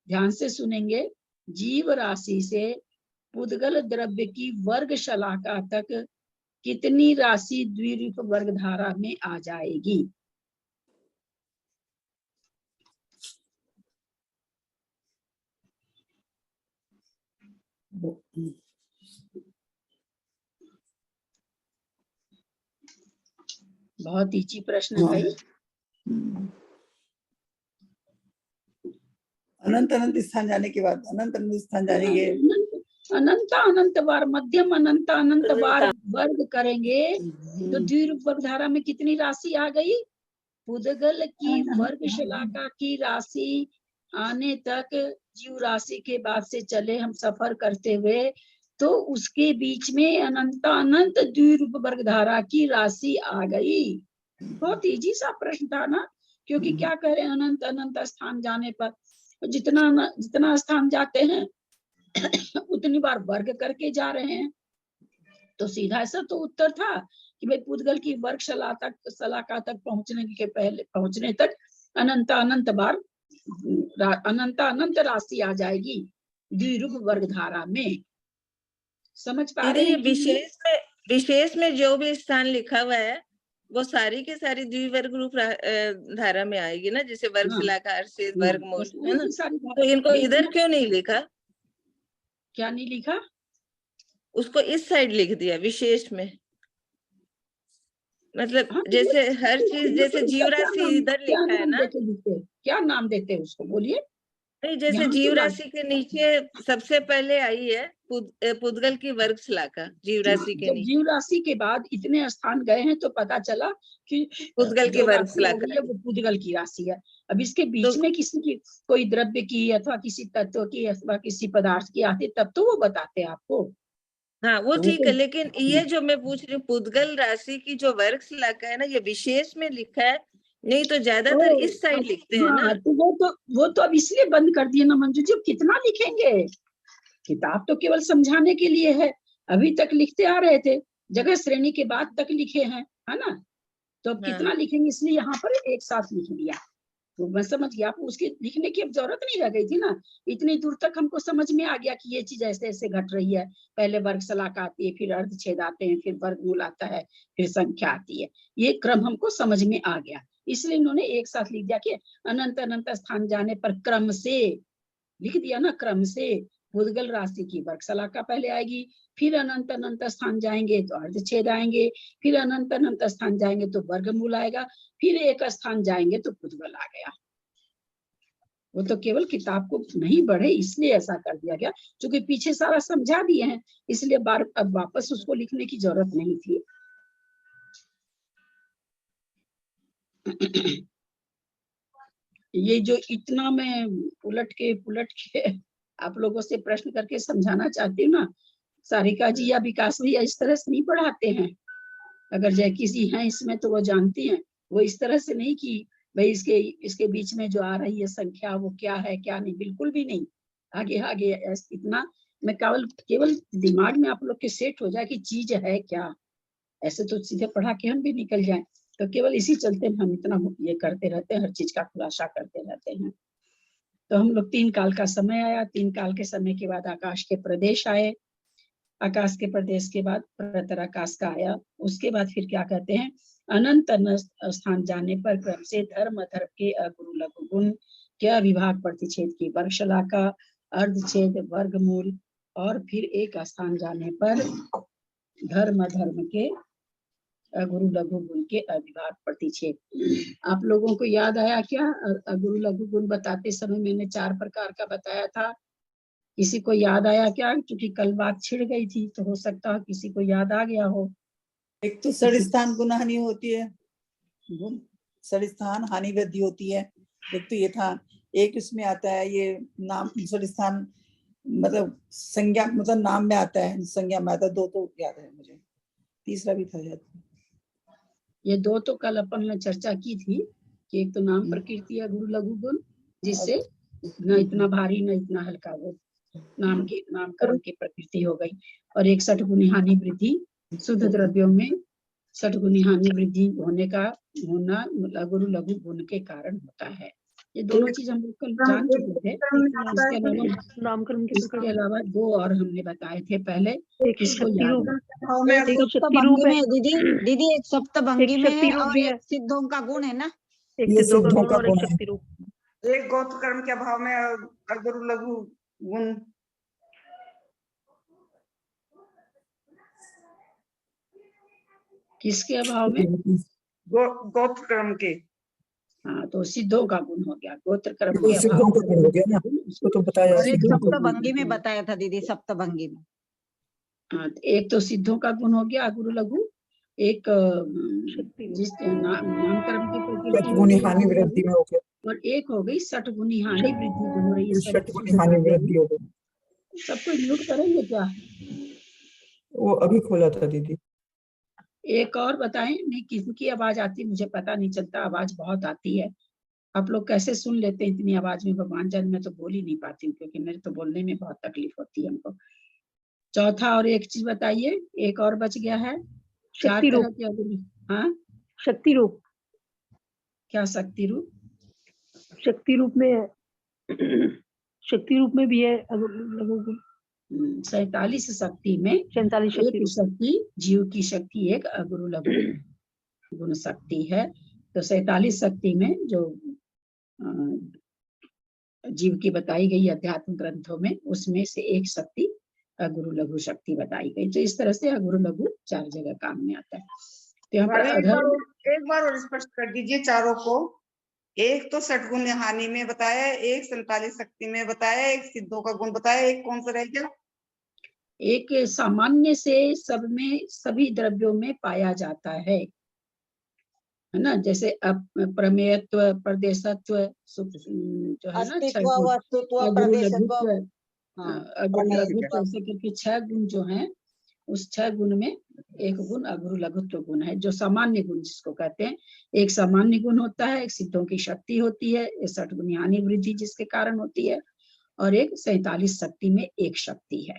ध्यान से सुनेंगे। जीव राशि से पुद्गल द्रव्य की वर्ग शलाका तक कितनी राशि द्विरूप वर्ग धारा में आ जाएगी? बहुत ईजी प्रश्न है भाई। अनंत अनंत स्थान जाने के बाद अनंत अनंत स्थान जाएंगे, अनंत अनंत बार, मध्यम अनंत अनंत बार वर्ग करेंगे तो द्विरूप वर्ग धारा में कितनी राशि आ गई? पुद्गल की वर्ग शलाका की राशि आने तक जीव राशि के बाद से चले हम सफर करते हुए, तो उसके बीच में अनंत अनंत द्विरूप वर्ग धारा की राशि आ गई। बहुत इजी सा प्रश्न था ना, क्योंकि क्या कह रहे हैं, अनंत अनंत स्थान जाने पर जितना स्थान जाते हैं उतनी बार वर्ग करके जा रहे हैं। तो सीधा ऐसा तो उत्तर था कि भाई पुद्गल की वर्ग शलाका तक पहुंचने तक अनंत अनंत बार अनंत अनंत राशि आ जाएगी द्विरूप वर्ग धारा में। समझ पा रहे हैं? विशेष में जो भी स्थान लिखा हुआ है वो सारी की सारी द्विवर्ग रूप धारा में आएगी ना, जैसे वर्ग शलाका, अर्षेद, वर्ग मूल, है ना? तो इनको इधर क्यों नहीं लिखा? क्या नहीं लिखा? उसको इस साइड लिख दिया विशेष में, मतलब हाँ, जैसे हर चीज, जैसे जीव राशि इधर लिखा है ना, क्या नाम देते हैं उसको, बोलिए। नहीं, जैसे जीव राशि के नीचे सबसे पहले आई है पुद्गल की वर्ग शलाका, जीव राशि के नीचे। जीव राशि के बाद इतने स्थान गए हैं तो पता चला कि पुद्गल की वर्ग शलाका है वो पुद्गल की राशि है। अब इसके बीच में किसी की कोई द्रव्य की अथवा किसी तत्व की अथवा किसी पदार्थ की आती तब तो वो बताते हैं आपको। हाँ, वो ठीक है, लेकिन ये जो मैं पूछ रही हूँ पुद्गल राशि की जो वर्ग शलाका है ना, ये विशेष में लिखा है, नहीं तो ज्यादातर इस साइड लिखते हैं ना। तो वो तो अब इसलिए बंद कर दिए ना मंजू जी, कितना लिखेंगे, किताब तो केवल समझाने के लिए है। अभी तक लिखते आ रहे थे, जगह श्रेणी के बाद तक लिखे हैं, है ना? तो अब कितना लिखेंगे, इसलिए यहाँ पर एक साथ लिख दिया। तो मैं समझ गया, आपको उसके लिखने की अब जरूरत नहीं रह गई थी ना, इतनी दूर तक हमको समझ में आ गया कि ये चीज ऐसे ऐसे घट रही है। पहले वर्ग शलाका आती है, फिर अर्धछेद आते हैं, फिर वर्गमूल आता है, फिर संख्या आती है। ये क्रम हमको समझ में आ गया, इसलिए इन्होंने एक साथ लिख दिया कि अनंत अनंत स्थान जाने पर क्रम से लिख दिया ना, क्रम से पुद्गल राशि की वर्ग शलाका पहले आएगी, फिर अनंत अनंत स्थान जाएंगे तो अर्धछेद आएंगे, फिर अनंत अनंत स्थान जाएंगे तो वर्गमूल आएगा, फिर एक स्थान जाएंगे तो पुद्गल आ गया। वो तो केवल किताब को नहीं बढ़े इसलिए ऐसा कर दिया गया, क्योंकि पीछे सारा समझा दिए हैं, इसलिए अब वापस उसको लिखने की जरूरत नहीं थी। ये जो इतना मैं उलट के आप लोगों से प्रश्न करके समझाना चाहती हूँ ना, सारिका जी या विकास भैया इस तरह से नहीं पढ़ाते हैं। अगर जैकी जी हैं इसमें तो वो जानती हैं, वो इस तरह से नहीं कि भाई इसके बीच में जो आ रही है संख्या वो क्या है क्या नहीं, बिल्कुल भी नहीं। आगे इतना मैं केवल दिमाग में आप लोग के सेट हो जाए कि चीज है क्या, ऐसे तो सीधे पढ़ा के हम भी निकल जाए। तो केवल इसी चलते हम इतना ये करते रहते हैं, हर चीज का खुलासा करते रहते हैं। तो हम लोग 3 काल का समय आया, 3 काल के समय के बाद आकाश के प्रदेश आए, आकाश के प्रदेश के बाद प्रतर आकाश का आया, उसके बाद फिर क्या कहते हैं अनंत अनंत स्थान जाने पर क्रम से धर्म अधर्म के अगुरु लघु गुण के अविभाग प्रतिच्छेद की वर्गशला का अर्धछेद वर्गमूल और फिर एक स्थान जाने पर धर्म अधर्म के अगुरु लघु गुण के अविभाग प्रतिच्छेद। आप लोगों को याद आया क्या? अगुरु लघु गुण बताते समय मैंने 4 प्रकार का बताया था। किसी को याद आया क्या? क्योंकि कल बात छिड़ गई थी, तो हो सकता है किसी को याद आ गया हो। एक तो सड़स्थान गुण हानि होती है, गुण सड़स्थान हानि वृद्धि होती है। एक तो ये था, एक इसमें आता है ये नाम सड़स्थान मतलब संज्ञा मतलब नाम में आता है, संज्ञा में आता है। 2 तो याद है मुझे, तीसरा भी था याद। ये 2 तो कल अपन ने चर्चा की थी कि एक तो नाम प्रकृति है गुरु लघु गुण, जिससे न इतना भारी न इतना हल्का, वो नामकरण की प्रकृति हो गई। और एक 60 गुनी हानि वृद्धि, शुद्ध द्रव्यों में 60 गुनी हानि वृद्धि होने का होना गुरु लघु गुण के कारण होता है। ये दोनों चीज हम लोग कल जान चुके थे। इसके अलावा 2 और हमने बताए थे पहले, किसको याद है? एक सप्तभंगी में दीदी एक सप्तभंगी में है और एक सिद्धों का गुण है ना, ये सिद्धों का गुण है। एक गोत्र कर्म के अभाव में अगुरु लघु गुण। किसके अभाव में? गोत्र कर्म के। हाँ, तो सिद्धों का गुण हो गया, गोत्र कर्म तो के सिद्धों अभाव का गुण हो गया ना, उसको तो बताया और एक सिद्धों का गुण। सप्तभंगी में बताया था दीदी, सप्तभंगी में। हाँ, तो एक तो सिद्धों का गुण हो गया गुरु लघु, एक जिस नामकरण की प्रकृति हो गुनी गई हानि वृद्धि में हो गया, और एक हो गई 60 गुनी हानि वृद्धि जो हो रही है। 60 गुनी हानि वृद्धि हो गई। सबको म्यूट करेंगे क्या? वो अभी खोला था दीदी। एक और बताएं, नहीं किसकी आवाज आती मुझे पता नहीं चलता, आवाज बहुत आती है। आप लोग कैसे सुन लेते हैं इतनी आवाज में? भगवान जान, मैं तो बोल ही नहीं पाती हूँ, क्योंकि मेरे तो बोलने में बहुत तकलीफ होती है हमको। चौथा और एक चीज बताइए, एक और बच गया है। शक्ति रूप। हाँ, शक्ति रूप। क्या शक्ति रूप? शक्ति रूप में शक्ति रूप में भी है लघु गुण। 47 शक्ति में 47 एक शक्ति जीव की शक्ति एक अगुरु लघु गुण शक्ति है। तो 47 शक्ति में जो जीव की बताई गई अध्यात्म ग्रंथों में, उसमें से एक शक्ति अगुरु लघु शक्ति बताई गई। तो इस तरह से अगुरु लघु 4 जगह काम में आता है। तो यहाँ पर एक बार और स्पष्ट कर दीजिए चारों को। एक तो 60 गुण हानि में बताया, एक 47 शक्ति में बताया, एक सिद्धों का गुण बताया, एक कौन सा रह गया? एक सामान्य से सब में सभी द्रव्यों में पाया जाता है ना, जैसे प्रमेयत्व, प्रदेशत्व, जो है ना, ऐसे करके 6 गुण जो हैं, उस 6 गुण में एक गुण अगुरु लघुत्व गुण है, जो सामान्य गुण जिसको कहते हैं। एक सामान्य गुण होता है, एक सिद्धों की शक्ति होती है, 60 गुनी हानि वृद्धि जिसके कारण होती है, और एक 47 शक्ति में एक शक्ति है।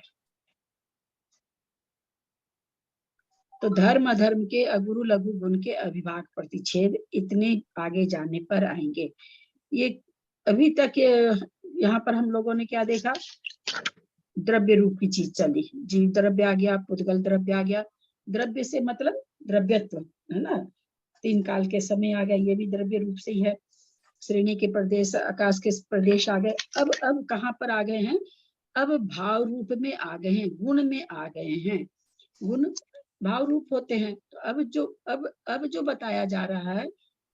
तो धर्म अधर्म के अगुरु लघु गुण के अविभाग प्रतिच्छेद इतने आगे जाने पर आएंगे। ये अभी तक यहाँ पर हम लोगों ने क्या देखा? द्रव्य रूप की चीज चली, जीव द्रव्य आ गया, पुद्गल द्रव्य आ गया। द्रव्य से मतलब द्रव्यत्व है ना, 3 काल के समय आ गया, ये भी द्रव्य रूप से ही है। श्रेणी के प्रदेश, आकाश के प्रदेश आ गए। अब कहाँ पर आ गए हैं? अब भाव रूप में आ गए हैं, गुण में आ गए हैं। गुण भाव रूप होते हैं। तो अब जो बताया जा रहा है,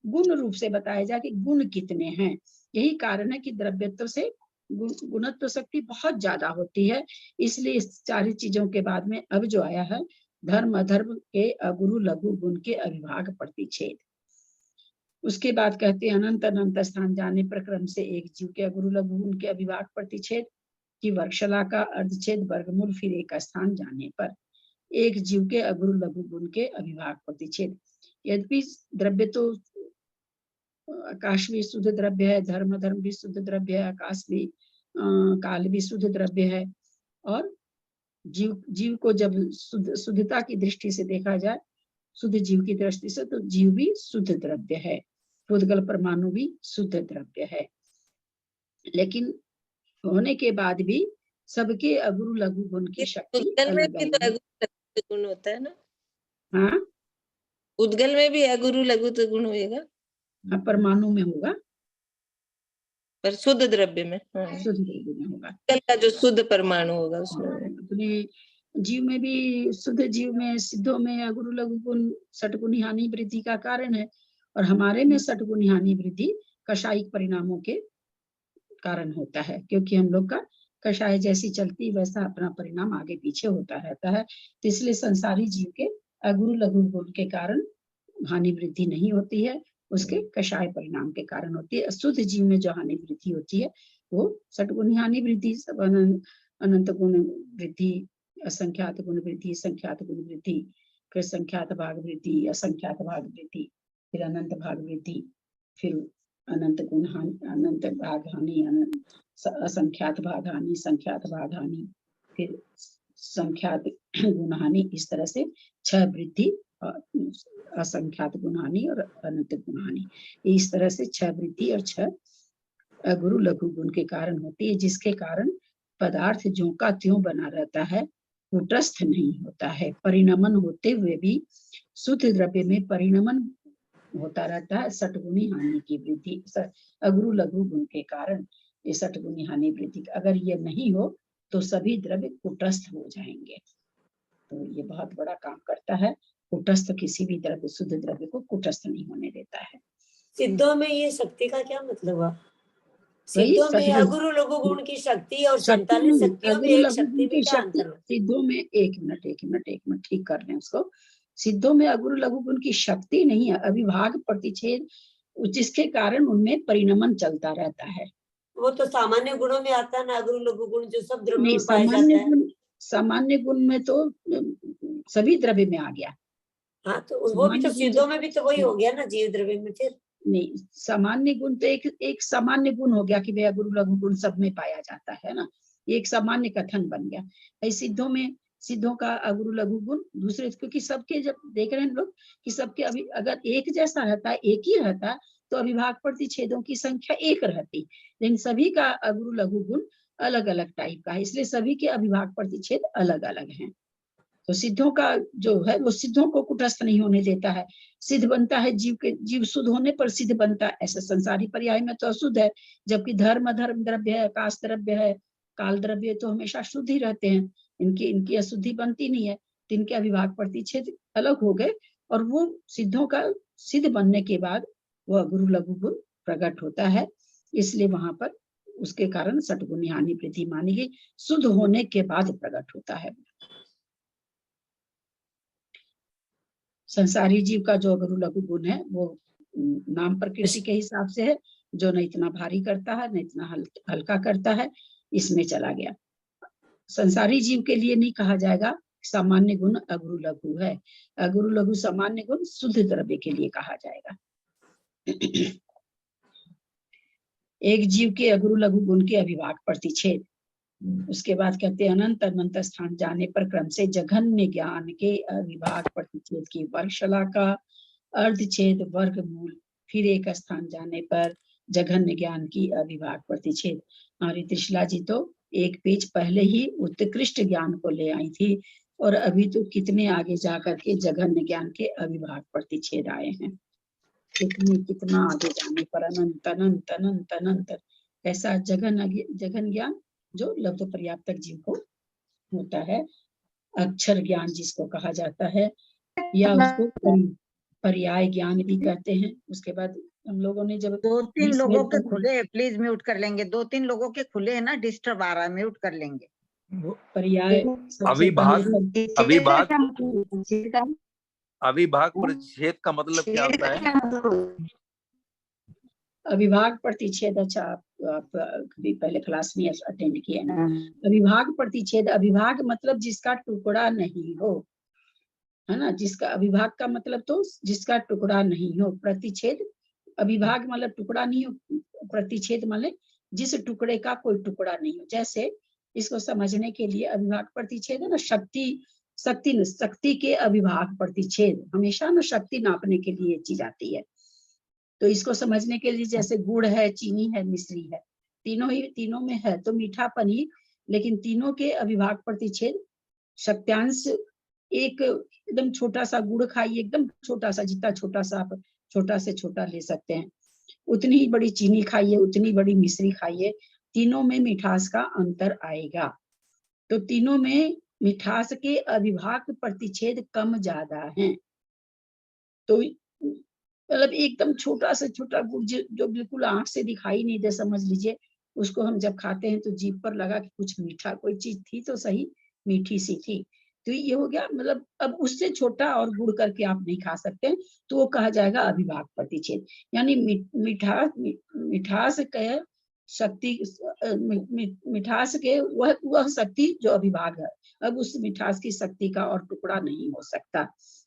गुण रूप से बताया जा कि गुण कितने हैं। यही कारण है कि द्रव्यत्व से गुणत्व शक्ति बहुत ज्यादा होती है। इसलिए इस 4 चीजों के बाद में अब जो आया है, धर्म अधर्म के अगुरु लघु गुण के अविभाग प्रतिच्छेद। उसके बाद कहते हैं अनंत अनंत स्थान जाने प्रक्रम से एक जीव के अगुरु लघु गुण के अविभाग प्रतिच्छेद की वर्गशला का अर्धछेद वर्गमूल, फिर एक स्थान जाने पर एक जीव के अगुरु लघु गुण के अविभाग प्रतिच्छेद। यद्यपि द्रव्य तो आकाश भी शुद्ध द्रव्य है, धर्म धर्म भी शुद्ध द्रव्य है, आकाश भी काल भी शुद्ध द्रव्य है, और जीव को जब शुद्धता की दृष्टि से देखा जाए, शुद्ध जीव की दृष्टि से, तो जीव भी शुद्ध द्रव्य है, पुद्गल परमाणु भी शुद्ध द्रव्य है। लेकिन होने के बाद भी सबके अगुरु लघु गुण की शक्ति अलग अलग गुण होता है ना। हाँ, उद्गल में भी अगुरु लघु तो गुण होएगा, हाँ, परमाणु में होगा, पर शुद्ध द्रव्य में। हाँ, शुद्ध द्रव्य में होगा। उद्गल का जो शुद्ध परमाणु होगा उसमें। अपने जीव में भी, शुद्ध जीव में, सिद्धों में अगुरु लघु गुण षटगुणी हानि वृद्धि का कारण है, और हमारे में षटगुणी हानि वृद्धि कषायिक परिणामों के कारण होता है, क्योंकि हम लोग का कषाय जैसी चलती वैसा अपना परिणाम आगे पीछे होता रहता है। तो इसलिए संसारी जीव के अगुरु लघु गुण के कारण हानि वृद्धि नहीं होती है, उसके कषाय परिणाम के कारण होती है। शुद्ध जीव में जो हानि वृद्धि होती है वो षटगुणी हानि वृद्धि, अनंत गुण वृद्धि, असंख्यात गुण वृद्धि, संख्यात गुण वृद्धि, फिर संख्यात भाग वृद्धि, असंख्यात भाग वृद्धि, फिर अनंत भाग वृद्धि, फिर अनंत गुण हानि, अनंत भाग हानि, असंख्यात भाग हानि, संख्यात भाग हानि, फिर संख्यात गुण हानि, इस तरह से 6 वृद्धि, असंख्यात गुण हानि और अनंत गुण हानि, इस तरह से 6 वृद्धि और 6 अगुरु लघु गुण के कारण होती है, जिसके कारण पदार्थ ज्यों का त्यों बना रहता है, कूटस्थ नहीं होता है। परिणमन होते हुए भी शुद्ध द्रव्य में परिणमन होता रहता है षटगुणी हानि की वृद्धि, अगुरु लघु गुण के कारण ये षटगुणी हानि वृद्धि। अगर ये नहीं हो तो सभी द्रव्य कूटस्थ हो जाएंगे। तो ये बहुत बड़ा काम करता है, कूटस्थ किसी भी द्रव्य, शुद्ध द्रव्य को कूटस्थ नहीं होने देता है। सिद्धों में ये शक्ति का क्या मतलब हुआ? वही सिद्धों में सतगुण, अगुरु लघु गुण की शक्ति और शक्ति 47 में शक्तियों में अगुरु एक लघु शक्ति गुण में की क्या शक्ति, अंतर है? सिद्धों में एक मिनट ठीक कर रहे हैं उसको। सिद्धों में अगुरु लघु गुण की शक्ति नहीं है, अविभाग प्रतिच्छेद, जिसके कारण उनमें परिणमन चलता रहता है। वो तो सामान्य गुणों में आता है ना, अगुरु लघु गुण जो सब द्रव्यों नहीं, में पाया जाता है। सामान्य गुण में तो सभी द्रव्य में आ गया। हाँ, तो वो भी तो सिद्धों में भी तो वही हो गया ना, जीव द्रव्य में। फिर नहीं, सामान्य गुण तो एक सामान्य गुण हो गया कि भाई अगुरु लघु गुण सब में पाया जाता है ना, एक सामान्य कथन बन गया। सिद्धों में, सिद्धों का अगुरु लघु गुण दूसरे, क्योंकि सबके जब देख रहे हैं लोग कि सबके अभी अगर एक जैसा रहता है, एक ही रहता है, तो अविभाग प्रतिच्छेदों की संख्या एक रहती, लेकिन सभी का अगुरु लघु गुण अलग अलग टाइप का है, इसलिए सभी के अविभाग प्रतिच्छेद अलग अलग हैं। तो सिद्धों का जो है वो सिद्धों को कुटस्थ नहीं होने देता है, सिद्ध बनता है जीव के, जीव शुद्ध होने पर सिद्ध बनता है। ऐसा संसारी पर्याय में तो अशुद्ध है, जबकि धर्म द्रव्य है, आकाश द्रव्य है, काल द्रव्य तो हमेशा शुद्ध ही रहते हैं, इनकी अशुद्धि बनती नहीं है, तो इनके अविभाग प्रतिच्छेद अलग हो गए, और वो सिद्धों का सिद्ध बनने के बाद वह गुरु लघु गुण प्रकट होता है, इसलिए वहां पर उसके कारण षटगुणी हानि वृद्धि मानी गई, शुद्ध होने के बाद प्रकट होता है। संसारी जीव का जो अगुरु लघु गुण है वो नाम प्रकृति के हिसाब से है, जो न इतना भारी करता है न इतना हल्का करता है, इसमें चला गया। संसारी जीव के लिए नहीं कहा जाएगा सामान्य गुण अगुरु लघु है, अगुरु लघु सामान्य गुण शुद्ध द्रव्य के लिए कहा जाएगा। एक जीव के अगुरु लघु गुण के अविभाग प्रतिच्छेद, उसके बाद कहते हैं अनंत अनंत स्थान जाने पर क्रम से जघन्य ज्ञान के अविभाग प्रतिच्छेद की वर्गशला का अर्धच्छेद वर्गमूल, फिर एक स्थान जाने पर जघन्य ज्ञान की अविभाग प्रतिच्छेद। हमारी त्रिशला जी तो एक पेज पहले ही उत्कृष्ट ज्ञान को ले आई थी, और अभी तो कितने आगे जाकर के जघन्य ज्ञान के अविभाग प्रतिच्छेद आए हैं, कितना आगे जाने पर अनंत अनंत अनंत अनंत ऐसा जघन ज्ञान जो लब्ध पर्याप्तक जीव को होता है, अक्षर ज्ञान जिसको कहा जाता है, या उसको पर्याय ज्ञान भी कहते हैं। उसके बाद हम लोगों ने जब 2-3 लोगों के खुले, प्लीज म्यूट कर लेंगे, 2-3 लोगों के खुले है ना, डिस्टर्ब आ रहा है, म्यूट कर लेंगे। पर्याय अविभाग प्रतिच्छेद का मतलब क्या होता है? अविभाग प्रतिच्छेद, अच्छा आप कभी पहले क्लास में अटेंड किए ना। अविभाग प्रतिच्छेद, अविभाग मतलब जिसका टुकड़ा नहीं हो, है ना, जिसका अविभाग का मतलब तो जिसका टुकड़ा नहीं हो। प्रतिच्छेद, अविभाग मतलब टुकड़ा नहीं हो, प्रतिच्छेद मतलब जिस टुकड़े का कोई टुकड़ा नहीं हो। जैसे इसको समझने के लिए अविभाग प्रतिच्छेद है ना, शक्ति के अविभाग प्रतिच्छेद, हमेशा ना शक्ति नापने के लिए चीज आती है। तो इसको समझने के लिए जैसे गुड़ है, चीनी है, मिश्री है, तीनों में है तो मीठापन ही, लेकिन तीनों के अविभाग प्रतिच्छेद शक्त्यांश एक एकदम छोटा सा गुड़ खाइए, एकदम छोटा सा, जितना छोटा सा आप छोटा से छोटा ले सकते हैं, उतनी ही बड़ी चीनी खाइए, उतनी बड़ी मिश्री खाइए, तीनों में मिठास का अंतर आएगा। तो तीनों में मिठास के अविभाज्य प्रतिच्छेद कम ज्यादा हैं। तो मतलब एकदम छोटा से छोटा गुड़ जो बिल्कुल आंख से दिखाई नहीं दे, समझ लीजिए, उसको हम जब खाते हैं तो जीभ पर लगा कि कुछ मीठा कोई चीज थी तो सही, मीठी सी थी, तो ये हो गया। मतलब अब उससे छोटा और गुड़ करके आप नहीं खा सकते, तो वो कहा जाएगा अविभाज्य प्रतिच्छेद। यानी मिठास के शक्ति, मिठास के वह शक्ति जो अविभाज्य है, अब उस मिठास की शक्ति का और टुकड़ा नहीं हो सकता।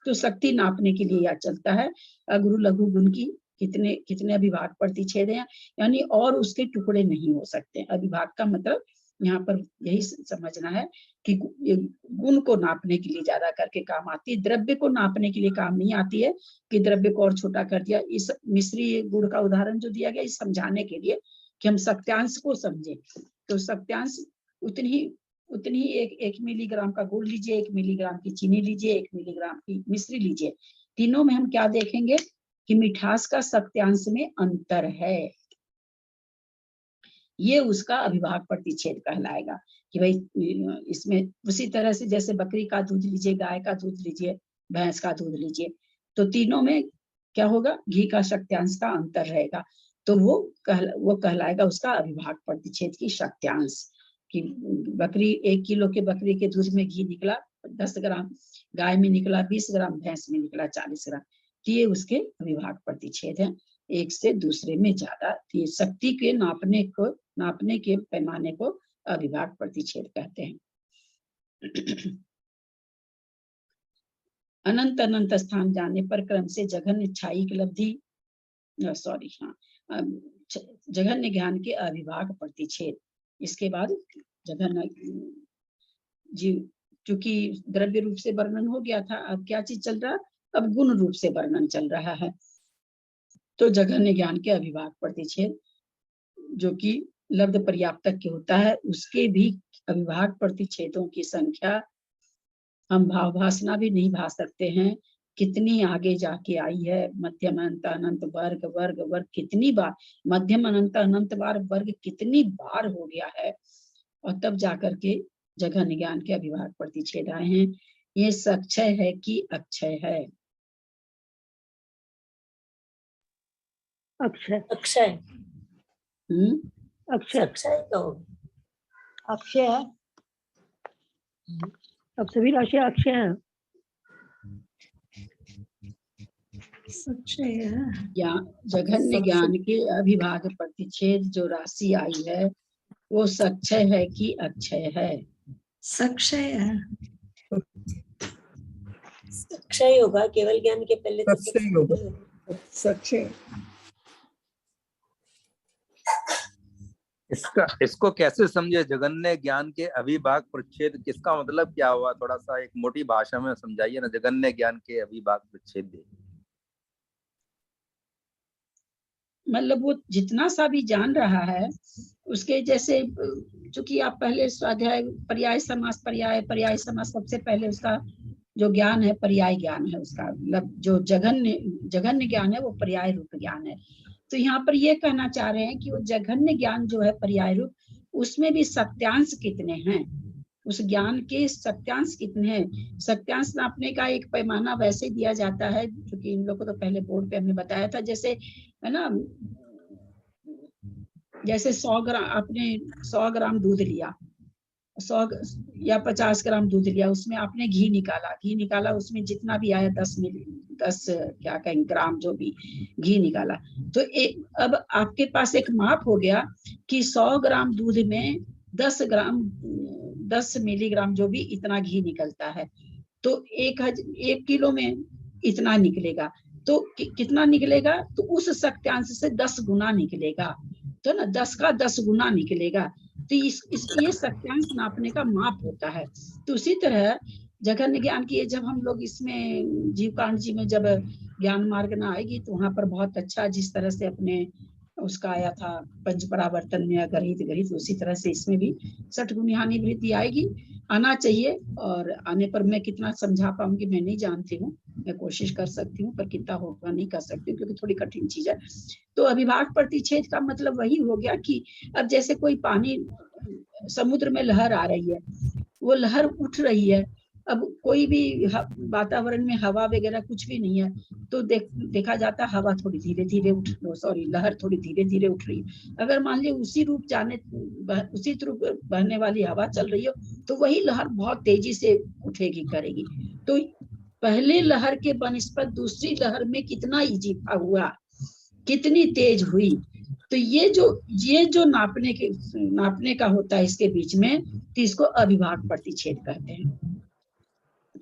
तो शक्ति नापने के लिए यह चलता है अगुरु लघु गुण की कितने कितने अविभाज्य प्रतिच्छेद हैं, यानी और उसके टुकड़े नहीं हो सकते। अविभाज्य का मतलब यहाँ पर यही समझना है कि गुण को नापने के लिए ज्यादा करके काम आती है, द्रव्य को नापने के लिए काम नहीं आती है कि द्रव्य को और छोटा कर दिया। इस मिश्री गुड़ का उदाहरण जो दिया गया, इस समझाने के लिए कि हम सत्यांश को समझे। तो सत्यांश उतनी ही एक मिलीग्राम का गुड़ लीजिए, 1 मिलीग्राम की चीनी लीजिए, 1 मिलीग्राम की मिश्री लीजिए, तीनों में हम क्या देखेंगे कि मिठास का सत्यांश में अंतर है। ये उसका अविभाज्य प्रतिच्छेद कहलाएगा कि भाई इसमें उसी तरह से जैसे बकरी का दूध लीजिए, गाय का दूध लीजिए, भैंस का दूध लीजिए, तो तीनों में क्या होगा, घी का सत्यांश का अंतर रहेगा, तो वो कहलाएगा उसका अविभाज्य प्रतिच्छेद की सत्यांश। कि बकरी 1 किलो के बकरी के दूध में घी निकला 10 ग्राम, गाय में निकला 20 ग्राम, भैंस में निकला 40 ग्राम, तो ये उसके अविभाज्य प्रतिच्छेद है, एक से दूसरे में ज्यादा। ये शक्ति के नापने के पैमाने को अविभाज्य प्रतिच्छेद कहते हैं। अनंत अनंत स्थान जाने पर क्रम से जघन्य इच्छाई की लब्धि, जघन्य ज्ञान के अविभाज्य प्रतिच्छेद। इसके बाद जघन्य जीव, क्योंकि द्रव्य रूप से वर्णन हो गया था, अब क्या चीज चल रहा है, अब गुण रूप से वर्णन चल रहा है। तो जघन्य ज्ञान के अविभाज्य प्रतिच्छेद जो कि लब्ध पर्याप्तक के होता है, उसके भी अविभाज्य प्रतिच्छेदों की संख्या हम भावभासना भी नहीं भा सकते हैं, कितनी आगे जाके आई है। मध्यम अनंत अनंत वर्ग वर्ग वर्ग कितनी बार, मध्यम अनंत अनंत बार वर्ग कितनी बार हो गया है, और तब जाकर के जघन्य ज्ञान के अविभाज्य प्रतिच्छेद आए हैं। ये सक्षय है कि अक्षय है? अक्षय अक्षय अक्षय अक्षय तो अक्षय है। अब सभी राशियां अक्षय हैं। या जघन्य ज्ञान के अविभाज्य प्रतिच्छेद जो राशि आई है वो सक्षय है कि अक्षय है? सक्षय है। सक्षय होगा, केवल ज्ञान के पहले तो सक्षय होगा। सक्षय। इसको कैसे समझे, जघन्य ज्ञान के अविभाज्य प्रतिच्छेद, किसका मतलब क्या हुआ? थोड़ा सा एक मोटी भाषा में समझाइए ना, जघन्य ज्ञान के अविभाज्य प्रतिच्छेद। मतलब वो जितना सा भी जान रहा है उसके जैसे, चूंकि आप पहले स्वाध्याय पर्याय समास, पर्याय समास सबसे पहले उसका जो ज्ञान है पर्याय ज्ञान है उसका, मतलब जो जघन्य ज्ञान है वो पर्याय रूप ज्ञान है। तो यहाँ पर ये कहना चाह रहे हैं कि वो जघन्य ज्ञान जो है पर्याय रूप, उसमें भी सत्यांश कितने हैं, उस ज्ञान के सत्यांश कितने हैं। सत्यांश नापने का एक पैमाना वैसे दिया जाता है, क्योंकि इन लोगों को तो पहले बोर्ड पे हमने बताया था, जैसे है ना, जैसे 100 ग्राम, आपने 100 ग्राम दूध लिया, 100 या 50 ग्राम दूध लिया, उसमें आपने घी निकाला, उसमें जितना भी आया 10 क्या कहें ग्राम जो भी घी निकाला, तो अब आपके पास एक माप हो गया कि 100 ग्राम दूध में 10 मिलीग्राम जो भी इतना घी निकलता है, तो 1 किलो में इतना निकलेगा। तो कितना निकलेगा, तो उस सत्यांश से 10 गुना निकलेगा, तो ना 10 का 10 गुना निकलेगा। तो ये सत्यांश नापने का माप होता है। तो उसी तरह जघन्य ज्ञान की जब हम लोग इसमें जीवकांड जी में जब ज्ञान मार्ग ना आएगी, तो वहां पर बहुत अच्छा जिस तरह से अपने उसका आया था पंच परावर्तन में गृहित, उसी तरह से इसमें भी 60 गुणी हानि वृद्धि आएगी। आना चाहिए। और आने पर मैं कितना समझा पाऊंगी मैं नहीं जानती हूँ, मैं कोशिश कर सकती हूँ, पर कितना होगा नहीं कर सकती हूँ क्योंकि थोड़ी कठिन चीज है। तो अभिभाग प्रतिच्छेद का मतलब वही हो गया कि अब जैसे कोई पानी, समुद्र में लहर आ रही है, वो लहर उठ रही है, अब कोई भी वातावरण में हवा वगैरह कुछ भी नहीं है, तो देखा जाता है हवा थोड़ी धीरे धीरे लहर थोड़ी धीरे धीरे उठ रही है। अगर मान लीजिए उसी रूप बहने वाली हवा चल रही हो, तो वही लहर बहुत तेजी से उठेगी करेगी। तो पहले लहर के बनिस्पत दूसरी लहर में कितना इजाफा हुआ, कितनी तेज हुई, तो ये जो नापने का होता है इसके बीच में, तो इसको अभिभाग प्रतिच्छेद कहते हैं।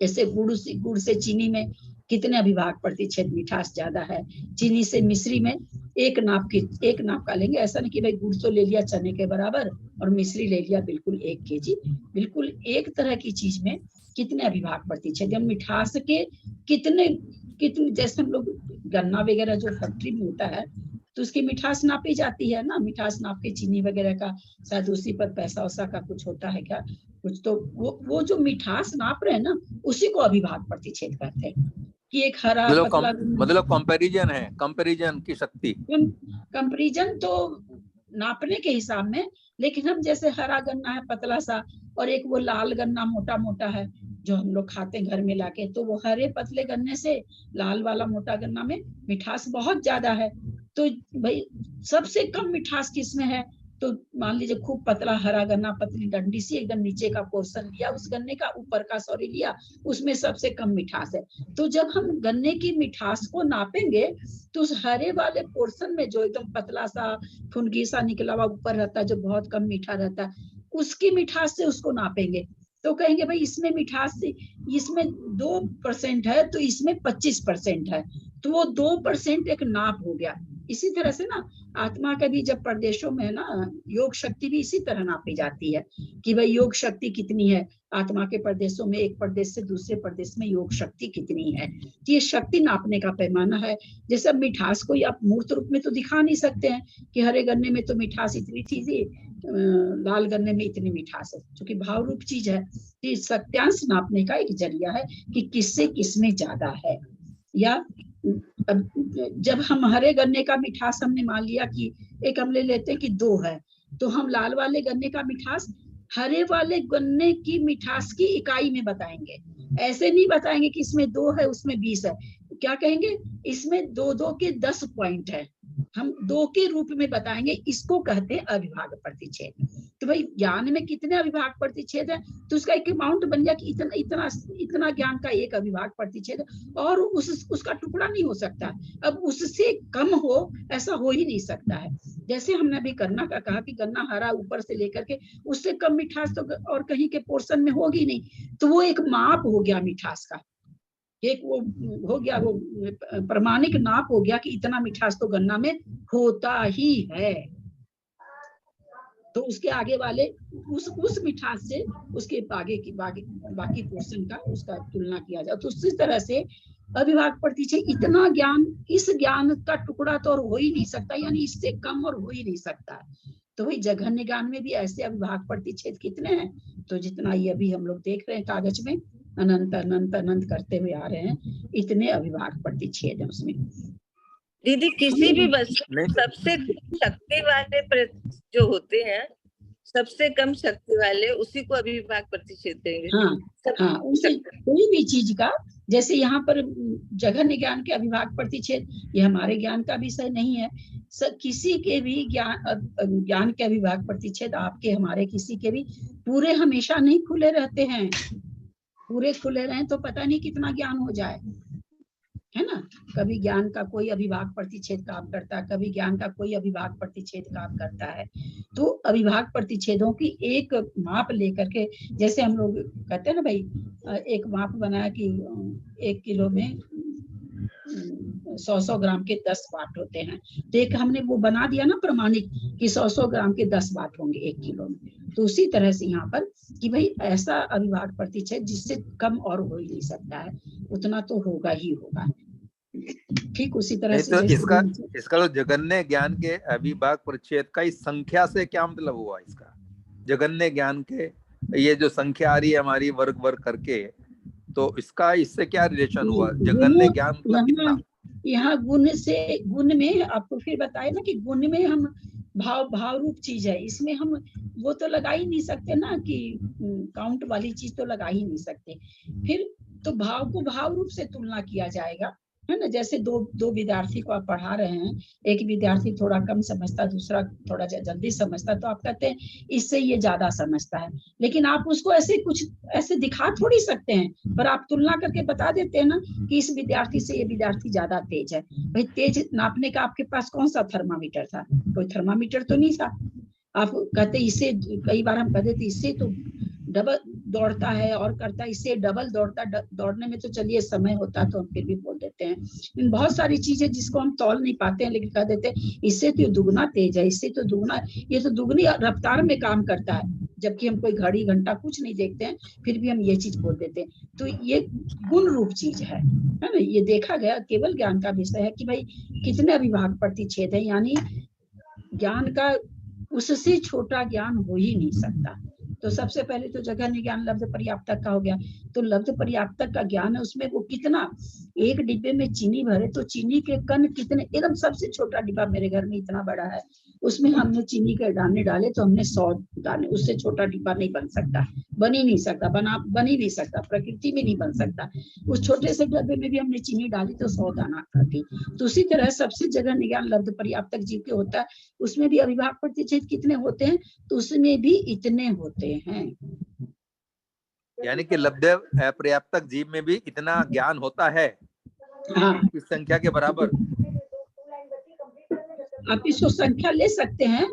जैसे गुड़ से चीनी में कितने अभिभाग प्रतिच्छेद, मिठास ज्यादा है। चीनी से मिश्री में एक नाप का लेंगे, ऐसा नहीं कि भाई गुड़ तो ले लिया चने के बराबर और मिश्री ले लिया बिल्कुल 1 kg। बिल्कुल एक तरह की चीज में कितने अभिभाग प्रतिच्छेद, या मिठास के कितने, जैसे हम लोग गन्ना वगैरह जो फैक्ट्री में होता है तो उसकी मिठास नापी जाती है ना, मिठास नाप के चीनी वगैरह का शायद उसी पर पैसा वैसा का कुछ होता है क्या कुछ, तो वो जो मिठास नाप रहे हैं ना, उसी को अभिभाग प्रतिच्छेद कहते हैं। कि एक हरा मतलब कंपैरिजन है, कंपैरिजन की शक्ति, कंपैरिजन तो नापने के हिसाब में। लेकिन हम जैसे हरा गन्ना है पतला सा, और एक वो लाल गन्ना मोटा मोटा है जो हम लोग खाते हैं घर में लाके, तो वो हरे पतले गन्ने से लाल वाला मोटा गन्ना में मिठास बहुत ज्यादा है। तो भाई सबसे कम मिठास किसमें है, तो मान लीजिए खूब पतला हरा गन्ना, पतली डंडी सी एकदम नीचे का पोर्शन लिया उस गन्ने का, ऊपर का लिया, उसमें सबसे कम मिठास है। तो जब हम गन्ने की मिठास को नापेंगे तो उस हरे वाले पोर्शन में जो एकदम पतला सा फुनगी सा निकला हुआ ऊपर रहता है, जो बहुत कम मीठा रहता है, उसकी मिठास से उसको नापेंगे। तो कहेंगे भाई इसमें मिठास इसमें 2% है तो इसमें 25% है, तो वो 2% एक नाप हो गया। इसी तरह से ना आत्मा का भी जब प्रदेशों में है ना, योग शक्ति भी इसी तरह नापी जाती है कि भाई योग शक्ति कितनी है आत्मा के प्रदेशों में, एक प्रदेश से दूसरे प्रदेश में योग शक्ति कितनी है। तो ये शक्ति नापने का पैमाना है। जैसे मिठास को आप मूर्त रूप में तो दिखा नहीं सकते हैं कि हरे गन्ने में तो मिठास इतनी थी, लाल गन्ने में इतनी मिठास है, क्योंकि भाव रूप चीज है। तो सत्यांश नापने का एक जरिया है कि किससे किसमें ज्यादा है। या जब हम हरे गन्ने का मिठास हमने मान लिया कि एक हम ले लेते हैं कि 2 है, तो हम लाल वाले गन्ने का मिठास हरे वाले गन्ने की मिठास की इकाई में बताएंगे। ऐसे नहीं बताएंगे कि इसमें 2 है उसमें 20 है, क्या कहेंगे इसमें 2 के 10 पॉइंट है, हम 2 के रूप में बताएंगे। इसको कहते हैं अभिभाग प्रतिच्छेद। तो भाई ज्ञान में कितने अभिभाग प्रतिच्छेद है, तो उसका एक अमाउंट बन गया कि इतना ज्ञान का एक अभिभाग प्रतिच्छेद, और उसका टुकड़ा नहीं हो सकता। अब उससे कम हो ऐसा हो ही नहीं सकता है। जैसे हमने अभी गन्ना का कहा कि गन्ना हरा ऊपर से लेकर के, उससे कम मिठास तो और कहीं के पोर्शन में होगी नहीं, तो वो एक माप हो गया मिठास का, एक वो हो गया, वो प्रमाणिक नाप हो गया कि इतना मिठास तो गन्ना में होता ही है। तो उसके आगे वाले उस मिठास से उसके आगे की बाकी पोर्शन का उसका तुलना किया जाए। तो उसी तरह से अभिभाग प्रतिच्छेद, इतना ज्ञान, इस ज्ञान का टुकड़ा तो और हो ही नहीं सकता, यानी इससे कम और हो ही नहीं सकता। तो वही जघन्य ज्ञान में भी ऐसे अभिभाग प्रतिच्छेद कितने हैं, तो जितना ये अभी हम लोग देख रहे हैं कागज में, अनंत अनंत अनंत करते हुए आ रहे हैं, इतने अभिभाग प्रतिच्छेद है उसमें। दीदी किसी भी वस्तु सबसे शक्ति वाले जो होते हैं, सबसे कम शक्ति वाले, उसी को अभिभाग प्रतिच्छेद देंगे। हाँ, उसे कोई भी चीज का, जैसे यहाँ पर जघन्य ज्ञान के अभिभाग प्रतिच्छेद, ये हमारे ज्ञान का विषय नहीं है। किसी के भी ज्ञान के अभिभाग प्रतिच्छेद, आपके हमारे किसी के भी पूरे हमेशा नहीं खुले रहते हैं। पूरे खुले रहें तो पता नहीं कितना ज्ञान हो जाए, है ना। कभी ज्ञान का कोई अभिभाग प्रतिच्छेद काम करता है, कभी ज्ञान का कोई अभिभाग प्रतिच्छेद काम करता है। तो अभिभाग प्रतिच्छेदों की एक माप लेकर के, जैसे हम लोग कहते हैं ना भाई, एक माप बनाया कि 1 किलो में 100 ग्राम के 10 वाट होते हैं, तो एक हमने वो बना दिया ना प्रमाणिक कि 100 ग्राम के 10 वाट होंगे 1 किलो में। तो उसी तरह से यहाँ पर कि भाई ऐसा अभिभाग प्रतिच्छेद जिससे कम और हो ही नहीं सकता है, उतना तो होगा ही होगा। ठीक उसी तरह से तो इसका तो जघन्य ज्ञान के अभिभाग प्रतिच्छेद का इस संख्या से क्या मतलब हुआ इसका? जघन्य ज्ञान के ये जो संख्या आ रही है हमारी वर्ग वर्ग करके, तो इसका इससे क्या रिलेशन हुआ? जगन्य ज्ञान मतलब कितना? यहाँ गुण में आपको फिर बताया ना कि गुण में हम भाव रूप चीज है, इसमें हम वो तो लगा ही नहीं सकते ना कि काउंट वाली चीज तो लगा ही नहीं सकते। फिर तो भाव को भाव रूप से तुलना किया जाएगा, है ना। जैसे दो विद्यार्थी को आप पढ़ा रहे हैं, एक विद्यार्थी थोड़ा कम समझता, दूसरा थोड़ा जल्दी समझता, तो आप कहते हैं इससे ये ज्यादा समझता है, लेकिन आप उसको ऐसे दिखा थोड़ी सकते हैं, पर आप तुलना करके बता देते हैं ना कि इस विद्यार्थी से ये विद्यार्थी ज्यादा तेज है। भाई तेज नापने का आपके पास कौन सा थर्मामीटर था? कोई थर्मामीटर तो नहीं था। आप कहते इससे, कई बार हम कहते थे इससे तो डबल दौड़ता है और करता है, इससे डबल दौड़ने में तो चलिए समय होता तो हम फिर भी बोल देते हैं। बहुत सारी चीजें जिसको हम तौल नहीं पाते हैं, लेकिन कह देते हैं इससे तो दुगना तेज है, इससे तो दुगना, ये तो दुगनी रफ्तार में काम करता है, जबकि हम कोई घड़ी घंटा कुछ नहीं देखते हैं, फिर भी हम ये चीज बोल देते हैं। तो ये गुण रूप चीज है ना। ये देखा गया केवल ज्ञान का विषय है कि भाई कितने अविभाग प्रतिच्छेद है, यानी ज्ञान का उससे छोटा ज्ञान हो ही नहीं सकता। तो सबसे पहले तो जगन्य ज्ञान लब्ध पर्याप्तक का हो गया। तो लब्ध पर्याप्तक का ज्ञान है, उसमें वो कितना, एक डिब्बे में चीनी भरे तो चीनी के कण कितने, एकदम सबसे छोटा डिब्बा मेरे घर में इतना बड़ा है, उसमें हमने चीनी के दाने डाले तो हमने 100 दाने, उससे छोटा डिब्बा नहीं बन सकता, बन ही नहीं सकता, बन ही नहीं सकता, प्रकृति में नहीं बन सकता। उस छोटे से डब्बे में भी हमने चीनी डाली तो 100 दाना आती। तो उसी तरह सबसे जगन्य ज्ञान लब्ध पर्याप्तक जीव के होता है, उसमें भी अविभाग प्रतिच्छेद कितने होते हैं? तो उसमें भी इतने होते हैं। यानी कि लब्ध पर्याप्तक जीव में भी इतना ज्ञान होता है, हाँ, इस संख्या के बराबर। आप इसको संख्या ले सकते हैं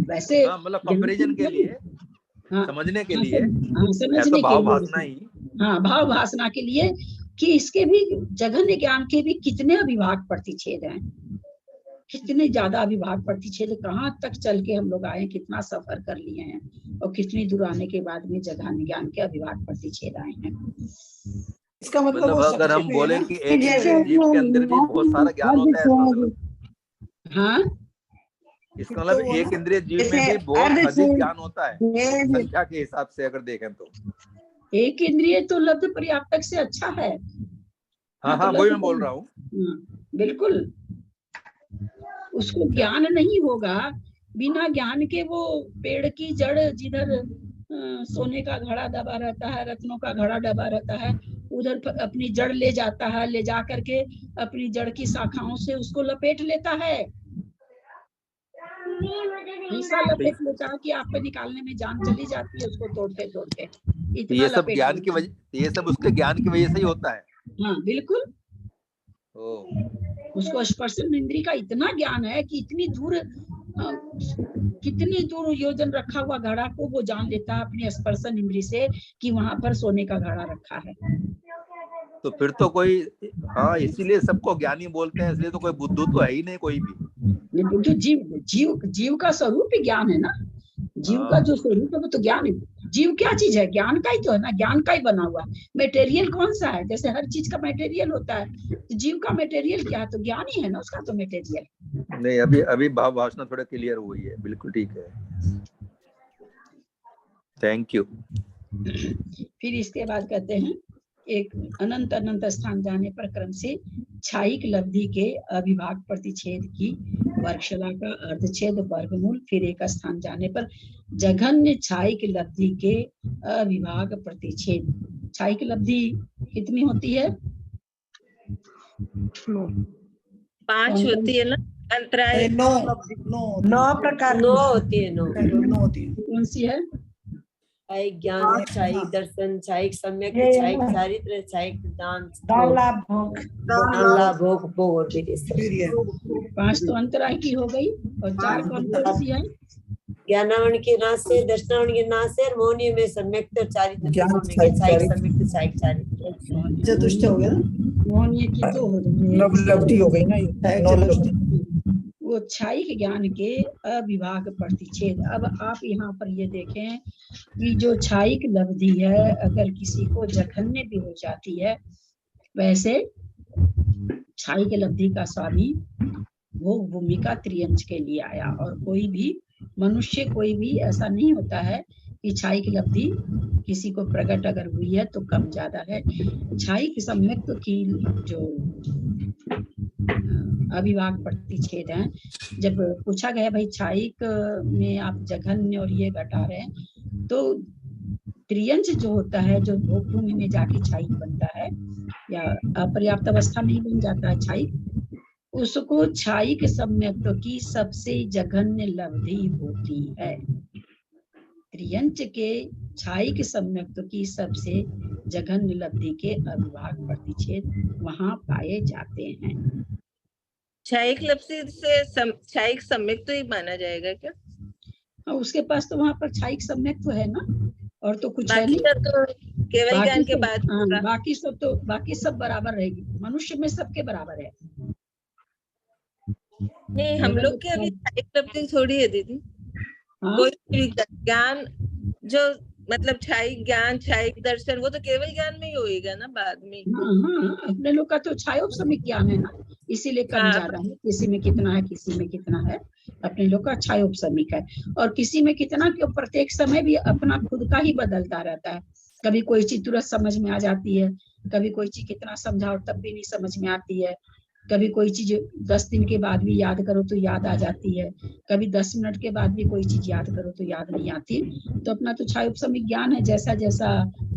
वैसे, हाँ, मतलब कंपैरिजन के लिए, हाँ, समझने के लिए, समझने तो भाव के भासना लिए, ही। हाँ, भाव भासना के लिए कि इसके भी जगन्य ज्ञान के भी कितने अविभाग प्रतिच्छेद हैं, कितने ज्यादा अविभाग प्रतिच्छेद, कहाँ तक चल के हम लोग आए, कितना सफर कर लिए हैं, और कितनी दूर आने के बाद में जगन्य ज्ञान के अविभाग प्रतिच्छेद आए हैं। इसका मतलब वो अगर हम संक्षेप बोले है ना? कि एक इंद्रिय जीव के अंदर भी बहुत सारा ज्ञान होता है, इसका मतलब, हाँ, इसका मतलब एक इंद्रिय जीव में भी बहुत अधिक ज्ञान होता है संख्या के हिसाब से अगर देखें तो। एक इंद्रिय तो लब्ध पर्याप्तक से अच्छा है। हाँ हाँ, वही मैं बोल रहा हूँ। बिल्कुल, उसको ज्ञान नहीं होगा, बिना ज्ञान के वो पेड़ की जड़ जिधर सोने का घड़ा दबा रहता है, रत्नों का घड़ा दबा रहता है, उधर अपनी जड़ ले जाता है, ले जा करके अपनी जड़ की शाखाओं से उसको लपेट लेता है, ऐसा लपेट लेता है कि आपको निकालने में जान चली जाती है, उसको तोड़ते तोड़ते। ये सब ज्ञान की वजह, ये सब उसके ज्ञान की वजह से ही होता है। हाँ, बिल्कुल। ओ, उसको स्पर्शन इंद्रिय का इतना ज्ञान है कि कितनी दूर योजन रखा हुआ घड़ा को वो जान लेता है अपने स्पर्शन इंद्रिय से कि वहां पर सोने का घड़ा रखा है। तो फिर तो कोई, हाँ, इसीलिए सबको ज्ञानी बोलते हैं, इसलिए तो कोई बुद्धू तो है ही नहीं कोई भी। बुद्धू जीव का स्वरूप ही ज्ञान है ना। जीव का जो स्वरूप है वो तो ज्ञान है। जीव क्या चीज है? ज्ञान का ही तो है ना, ज्ञान का ही बना हुआ। मटेरियल कौन सा है? जैसे हर चीज का मटेरियल होता है, तो जीव का मटेरियल क्या है? तो ज्ञान ही है ना उसका तो मटेरियल। नहीं, अभी भाव भाषण थोड़ा क्लियर हुई है, बिल्कुल ठीक है, थैंक यू। फिर इसके बाद कहते हैं एक अनंत अनंत स्थान जाने पर क्रम से छायिक लब्धि के अविभाग प्रतिच्छेद की वर्गशला का अर्धच्छेद वर्गमूल, फिर एक स्थान जाने पर जघन्य छायिक लब्धि के अविभाग प्रतिच्छेद। छायिक लब्धि कितनी होती है? 5 होती है ना, अंतराय 9 प्रकार 9 होती है। 9 होती है। कौन सी है? छायिक ज्ञान, छायिक दर्शन, छायिक सम्यक, छायिक चारित्र, छायिक दान लाभ भोग और विदेश। 5 तो अंतराय की हो गई, और 4 कौन कौन सी है? ज्ञानावरण के नाश से, दर्शनावरण के नाश से, मोहनीय में सम्यक और चारित्र, छायिक सम्यक, छायिक चारित्र, चतुष्ट हो गया ना। मोहनीय की 2 हो गई, नवलब्धि हो गई ना, ये नवलब्धि। वो छायिक ज्ञान के अविभाग प्रतिच्छेद। अब आप यहाँ पर ये देखें कि जो छायिक लब्धि है, अगर किसी को जघन्य भी हो जाती है, वैसे छायिक लब्धि का स्वामी वो भूमिका त्रियंच के लिए आया, और कोई भी मनुष्य कोई भी ऐसा नहीं होता है कि क्षायिक लब्धि किसी को प्रकट अगर हुई है तो कम ज्यादा है। क्षायिक सम्यक्त की जो अविभाग प्रतिच्छेद है, जब पूछा गया भाई क्षायिक में आप जघन्य और ये घटा रहे हैं, तो त्रियंश जो होता है, जो भोग भूमि में जाके क्षायिक बनता है या अपर्याप्त अवस्था में ही बन जाता है क्षायिक, उसको क्षायिक सम्यक्त की सबसे जघन्य लब्धि होती है। त्रियंश के क्षायिक सम्यक्त की सबसे जघन्य लब्धि के अविभाग प्रतिच्छेद वहां पाए जाते हैं। क्षायिक लब्धि से क्षायिक सम्यक्त तो ही माना जाएगा क्या? उसके पास तो वहां पर क्षायिक सम्यक्त तो है ना, और तो कुछ है बाकी नहीं। का तो केवल ज्ञान के बाद बाकी सब बराबर रहेगी, मनुष्य में सबके बराबर है। नहीं, हम लोग के अभी क्षायिक लब्धि थोड़ी है दीदी। कोई भी ज्ञान जो मतलब क्षायिक ज्ञान, क्षायिक दर्शन, वो तो केवल ज्ञान में ही होएगा ना बाद में। अपने लोग का तो क्षायोपसमिक ज्ञान है ना, इसीलिए कम ज्यादा है, किसी में कितना है किसी में कितना है। अपने लोग का क्षायोपसमिक है, और किसी में कितना क्यों, प्रत्येक समय भी अपना खुद का ही बदलता रहता है। कभी कोई चीज तुरंत समझ में आ जाती है, कभी कोई चीज कितना समझाओ तब भी नहीं समझ में आती है, कभी कोई चीज 10 दिन के बाद भी याद करो तो याद आ जाती है, कभी 10 मिनट के बाद भी कोई चीज याद करो तो याद नहीं आती। तो अपना तो क्षायोपसमिक ज्ञान है, जैसा जैसा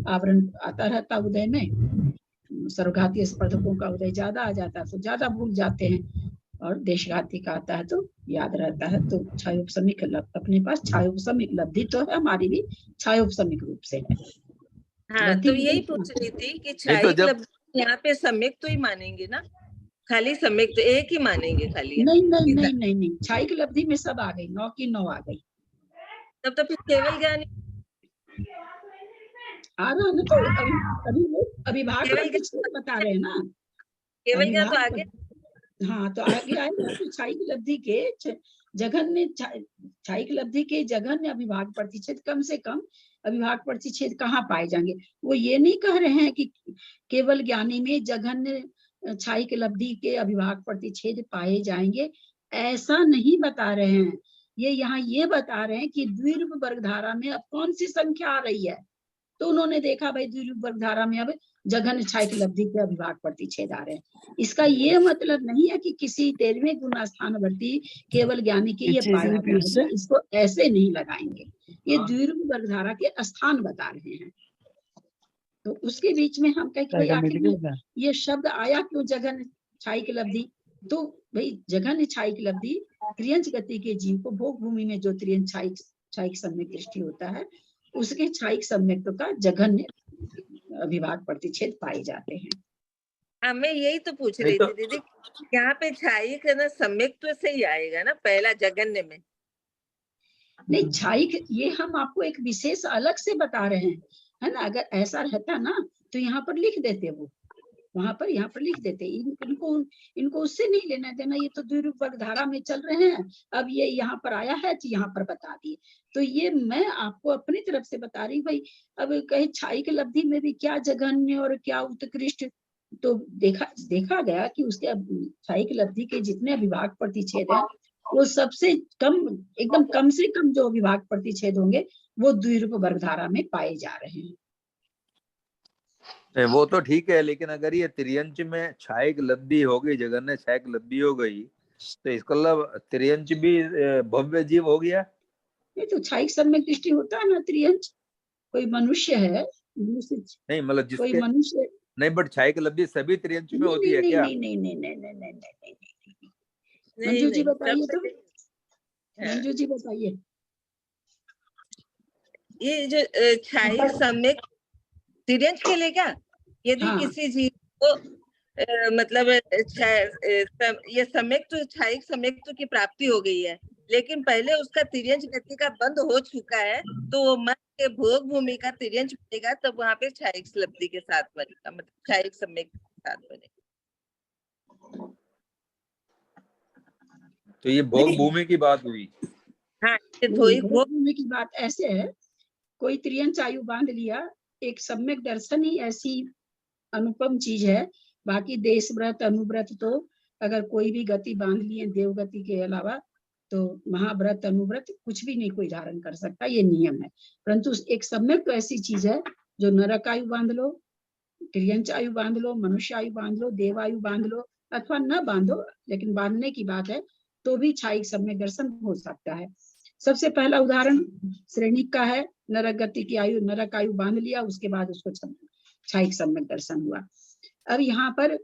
आवरण आता रहता उदय में, सर्वघातीय स्पर्धकों का उदय ज्यादा आ जाता है तो ज्यादा भूल जाते हैं, और देशघाती का आता है तो याद रहता है। तो क्षायोपसमिक अपने पास क्षायोपसमिक लब्धि तो है, हमारी भी क्षायोपसमिक रूप से है। हाँ, तो यही पूछ रही थी कि क्षायिक लब्धि यहाँ पे सम्यक तो ही मानेंगे ना, खाली सम्यक तो एक ही मानेंगे खाली? नहीं नहीं नहीं नहीं नहीं, क्षायिक लब्धि में सब आ गई, 9 की 9 आ गई। तब तो फिर केवल ज्ञान आ रहा ना, तो अविभाग बता रहे हैं ना, केवल ज्ञान तो आगे। हाँ, तो आगे आएगा कि क्षायिक लब्धि के जघन्य, क्षायिक लब्धि के जघन्य अविभाग प्रतिच्छेद कम से कम अविभाग प्रतिच्छेद कहाँ पाए जाएंगे। वो ये नहीं कह रहे हैं कि केवल ज्ञानी में जघन्य क्षायिक लब्धि के अविभाग प्रतिच्छेद पाए जाएंगे, ऐसा नहीं बता रहे हैं। ये यहाँ ये बता रहे हैं कि द्विरूप वर्गधारा में अब कौन सी संख्या आ रही है, तो उन्होंने देखा भाई द्विरूप वर्गधारा में अब जघन्य क्षायिक लब्धि के अविभाग प्रतिच्छेद आ रहे हैं। इसका ये मतलब नहीं है कि किसी 13वें गुण स्थानवर्ती केवल ज्ञानी के ये पाया गया, इसको ऐसे नहीं लगाएंगे। ये द्विरूप वर्गधारा के स्थान बता रहे हैं। तो उसके बीच में हम कहें ये शब्द आया क्यों जघन्य क्षायिक लब्धि, तो भाई जघन्य क्षायिक लब्धि त्रियंश गति के जीव को भोग भूमि में जो त्रियंश क्षायिक सम्यक दृष्टि होता है, उसके क्षायिक सम्यक्तों का जघन्य अविभाग प्रतिच्छेद पाए जाते हैं। मैं यही तो पूछ रही थी दीदी, यहाँ पे क्षायिक है ना, सम्यक्त्व से ही आएगा ना पहला जघन्य में? नहीं, क्षायिक ये हम आपको एक विशेष अलग से बता रहे हैं, है ना। अगर ऐसा रहता ना तो यहाँ पर लिख देते, वो वहां पर यहाँ पर लिख देते। इनको उससे नहीं लेना देना, ये तो द्विरूप वर्गधारा में चल रहे हैं, अब ये यहाँ पर आया है तो यहाँ पर बता दिए। तो ये मैं आपको अपनी तरफ से बता रही भाई। अब कहीं क्षायिक लब्धि में भी क्या जघन्य और क्या उत्कृष्ट, तो देखा गया कि उसके क्षायिक लब्धि के जितने विभाग प्रतिच्छेद हैं, वो सबसे कम, एकदम कम से कम जो विभाग प्रतिच्छेद होंगे वो द्विरूप वर्गधारा में पाए जा रहे हैं। वो तो ठीक है, लेकिन अगर ये त्रियंच में क्षायिक लब्धि हो गई, जघन्य क्षायिक लब्धि हो गई, तो इसका मतलब त्रियंच भी भव्य जीव हो गया। ये तो क्षायिक सम्यक दृष्टि होता है ना, त्रियंच कोई मनुष्य है, मनुष्य नहीं, मतलब कोई मनुष्य नहीं, बट क्षायिक लब्धि सभी त्रियंच में होती है क्या? नहीं नहीं नहीं नहीं नहीं नहीं नहीं, मंजू जी बताइए, तो मंजू जी बताइए। ये जो क्षायिक सम्यक त्रियंच के लिए क्या, यदि किसी जीव को मतलब ये सम्यक्त्व, क्षायिक सम्यक्त्व की प्राप्ति हो गई है, लेकिन पहले उसका तिर्यंच गति का बंद हो चुका है, तो वो मन के भोग भूमि का तिर्यंच बनेगा, तब वहां पे क्षायिक लब्धि के साथ बनेगा, मतलब क्षायिक सम्यक के साथ बनेगा। तो ये भोग भूमि की बात हुई। हाँ, भोग भूमि की बात ऐसे है, कोई त्रियंच आयु बांध लिया, एक सम्यक दर्शन ही ऐसी अनुपम चीज है। बाकी देश व्रत, अनुव्रत तो अगर कोई भी गति बांध लिए देव गति के अलावा, तो महाव्रत अनुव्रत कुछ भी नहीं कोई धारण कर सकता, ये नियम है। परंतु एक सम्यक तो ऐसी चीज है जो नरक आयु बांध लो, तिर्यंच आयु बांध लो, मनुष्य आयु बांध लो, देव आयु बांध लो, अथवा न बांधो, लेकिन बांधने की बात है तो भी छायिक सम्यक दर्शन हो सकता है। सबसे पहला उदाहरण श्रेणिक का है, नरक गति की आयु, नरक आयु बांध लिया, उसके बाद उसको छायिक सम्यक दर्शन हुआ। अब यहाँ पर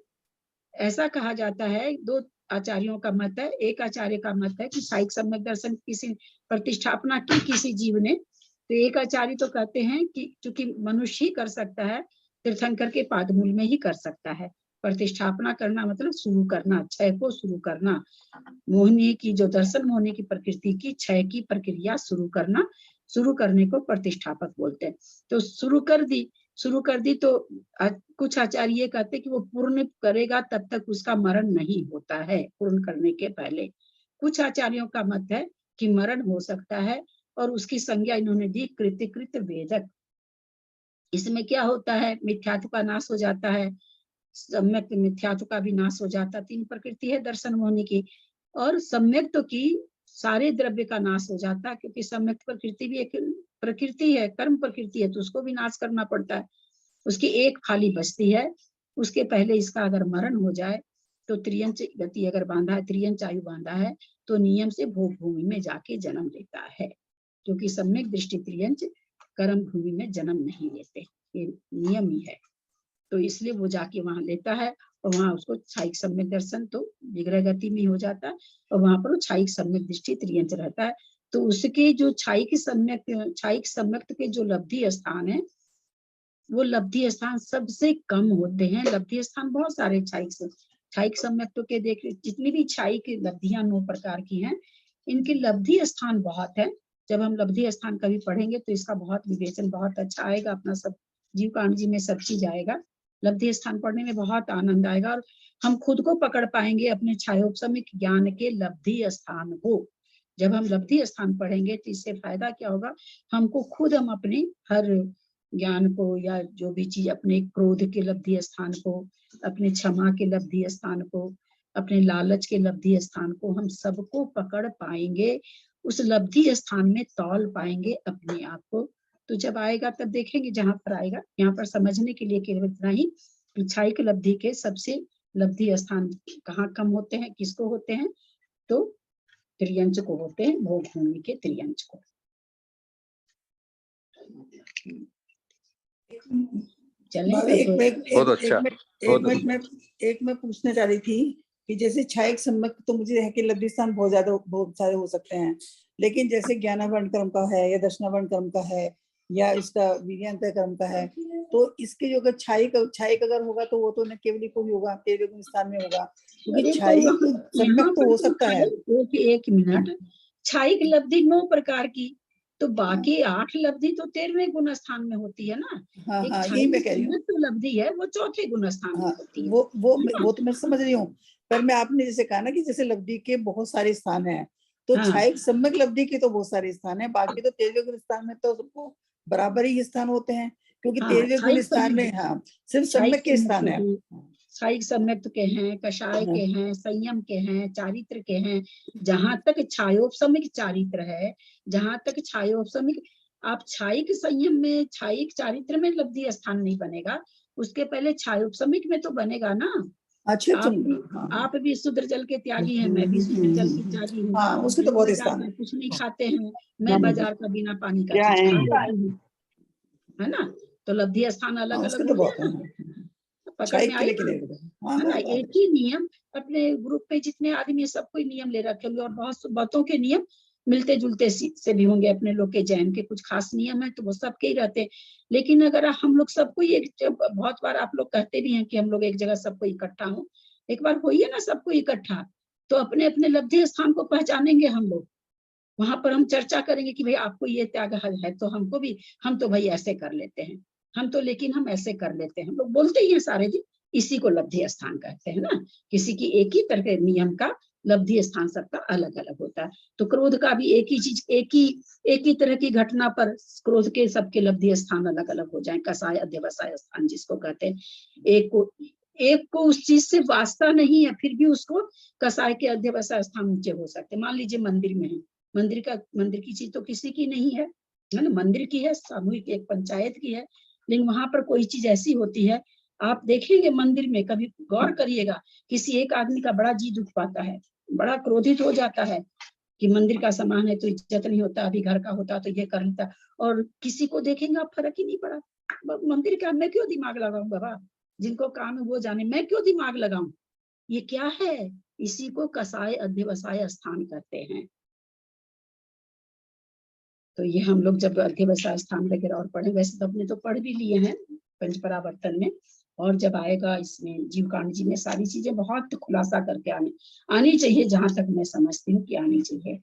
ऐसा कहा जाता है, दो आचार्यों का मत है। एक आचार्य का मत है कि छायिक सम्यक दर्शन किसी प्रतिष्ठापना की किसी जीव ने, तो एक आचार्य तो कहते हैं कि चूंकि मनुष्य ही कर सकता है, तीर्थंकर के पादमूल में ही कर सकता है। प्रतिष्ठापना करना मतलब शुरू करना, क्षय को शुरू करना, मोहिनी की जो दर्शन मोहिनी की प्रकृति की क्षय की प्रक्रिया शुरू करना, शुरू करने को प्रतिष्ठापक बोलते हैं। तो शुरू कर दी तो कुछ आचार्य ये कहते कि वो पूर्ण करेगा तब तक उसका मरण नहीं होता है, पूर्ण करने के पहले। कुछ आचार्यों का मत है कि मरण हो सकता है, और उसकी संज्ञा इन्होंने दी कृतिकृत वेदक। इसमें क्या होता है, मिथ्यात्व का नाश हो जाता है, सम्यक मिथ्यात्व का भी नाश हो जाता। तीन प्रकृति है दर्शन मोहिनी की, और सम्यक तो की सारे द्रव्य का नाश हो जाता है, क्योंकि सम्यक प्रकृति भी एक प्रकृति है, कर्म प्रकृति है, तो उसको भी नाश करना पड़ता है। उसकी एक खाली बचती है, उसके पहले इसका अगर मरण हो जाए तो त्रियंच गति अगर बांधा है, त्रियंच आयु बांधा है, तो नियम से भोग भूमि में जाके जन्म लेता है, क्योंकि सम्यक दृष्टि त्रियंच कर्म भूमि में जन्म नहीं लेते, ये नियम ही है। तो इसलिए वो जाके वहां लेता है, और वहां उसको छायिक सम्यक दर्शन तो विग्रह गति में हो जाता है, और वहां पर वो छायिक सम्यक दृष्टि त्रियंच रहता है। तो उसके जो छायिक सम्यक के जो लब्धि स्थान है, वो लब्धि स्थान सबसे कम होते हैं। लब्धि स्थान बहुत सारे छायिक सम्यक के देख, जितनी भी छायिक लब्धियां 9 प्रकार की हैं, इनकी लब्धि स्थान बहुत है। जब हम लब्धि स्थान कभी पढ़ेंगे तो इसका बहुत विवेचन बहुत अच्छा आएगा, अपना सब जीव कांड जी में सब चीज आएगा। लब्धि स्थान पढ़ने में बहुत आनंद आएगा, और हम खुद को पकड़ पाएंगे अपने छायोपसमिक ज्ञान के लब्धि स्थान को। जब हम लब्धि स्थान पढ़ेंगे तो इससे फायदा क्या होगा, हमको खुद हम अपने हर ज्ञान को, या जो भी चीज, अपने क्रोध के लब्धि स्थान को, अपने क्षमा के लब्धि स्थान को, अपने लालच के लब्धि स्थान को, हम सबको पकड़ पाएंगे, उस लब्धि स्थान में तौल पाएंगे अपने आप को। तो जब आएगा तब देखेंगे, जहां पर आएगा। यहाँ पर समझने के लिए केवल इतना ही, छायिक लब्धि के सबसे लब्धि स्थान कहाँ कम होते हैं, किसको होते हैं, तो त्रियंच को होते हैं, भोग भूमि के त्रियंच को। एक मैं पूछना चाह रही थी कि जैसे छायिक सम्यक तो मुझे है कि लब्धि स्थान बहुत सारे हो सकते हैं, लेकिन जैसे ज्ञानावरण कर्म का है, या दर्शनावरण कर्म का है, या इसका वीर्यांत कर्म का है, तो इसके जो अगर छायिक अगर होगा तो वो तो न केवल को ही होगा, तेरहवें स्थान में होगा, क्योंकि छायिक सम्यक तो हो सकता है। एक मिनट, छायिक लब्धि 9 प्रकार की, तो बाकी 8 लब्धि तो 13वें गुण स्थान में होती है ना। हाँ, यही मैं कह रही हूँ, तो लब्धि है वो 4थे गुण स्थान में होती है। वो तो मैं समझ रही हूँ, पर मैं आपने जैसे कहा ना कि जैसे लब्धि के बहुत सारे स्थान हैं, तो छायिक सम्यक लब्धि के तो बहुत सारे स्थान है, बाकी तो 13वें गुण स्थान में तो सबको बराबर ही स्थान होते हैं, क्योंकि 13वें गुण स्थान में सिर्फ सम्यक के स्थान है। छायिक सम्यक के हैं, कषाय के हैं, संयम के हैं, चारित्र के हैं। जहां तक छायोपसमिक चारित्र है, जहां तक छायोपसमिक, आप छायिक संयम में, छायिक चारित्र में लब्धि स्थान नहीं बनेगा, उसके पहले छायोपसमिक में तो बनेगा ना। अच्छा, आप भी शुद्र जल के त्यागी हैं, मैं भी शुद्र जल की त्यागी हूँ। उसके तो बहुत स्थान है। कुछ नहीं खाते हैं, मैं बाजार का बिना पानी का चीज खा लेती हूँ, है ना। तो लब्धि स्थान अलग अलग हो गया ना, पकड़ में आई है ना। एक ही नियम अपने ग्रुप में जितने आदमी है, सब कोई नियम ले रखे होंगे, और बहुत बातों के नियम मिलते जुलते से भी होंगे। अपने लोग के जैन के कुछ खास नियम है तो वो सबके ही रहते हैं, लेकिन अगर हम लोग सबको एक, बहुत बार आप लोग कहते भी हैं कि हम लोग एक जगह सबको इकट्ठा हो, एक बार होइए ना सबको इकट्ठा, तो अपने अपने लब्धि स्थान को पहचानेंगे हम लोग। वहां पर हम चर्चा करेंगे कि भाई आपको ये त्याग है तो हमको भी, हम तो भाई ऐसे कर लेते हैं, हम तो लेकिन हम ऐसे कर लेते हैं, हम लोग बोलते ही हैं सारे दिन। इसी को लब्धि स्थान कहते हैं ना। किसी की एक ही तरह के नियम का लब्धि स्थान सबका अलग अलग होता है। तो क्रोध का भी एक ही चीज, एक ही तरह की घटना पर क्रोध के सबके लब्धि स्थान अलग अलग हो जाए। कसाय अध्यवसाय स्थान जिसको कहते हैं, एक को एक को उस चीज से वास्ता नहीं है, फिर भी उसको कसाई के अध्यवसाय स्थान ऊंचे हो सकते। मान लीजिए मंदिर में है, मंदिर की चीज तो किसी की नहीं है ना, मंदिर की है, सामूहिक एक पंचायत की है, लेकिन वहां पर कोई चीज ऐसी होती है, आप देखेंगे मंदिर में, कभी गौर करिएगा, किसी एक आदमी का बड़ा जी दुख पाता है, बड़ा क्रोधित हो जाता है कि मंदिर का सामान है तो इज्जत नहीं होता, अभी घर का होता तो ये कर लेता, और किसी को देखेंगे आप फर्क ही नहीं पड़ा। मंदिर का मैं क्यों दिमाग लगाऊं बाबा, जिनको काम है वो जाने, मैं क्यों दिमाग लगाऊं। ये क्या है, इसी को कसाय अध्यवसाय स्थान कहते हैं। तो ये हम लोग जब अध्यवसाय स्थान वगैरह और पढ़े, वैसे तो अपने तो पढ़ भी लिए हैं पंचपरावर्तन में, और जब आएगा इसमें जीवकांड जी में सारी चीजें बहुत खुलासा करके आनी चाहिए, जहां तक मैं समझती हूँ कि आनी चाहिए।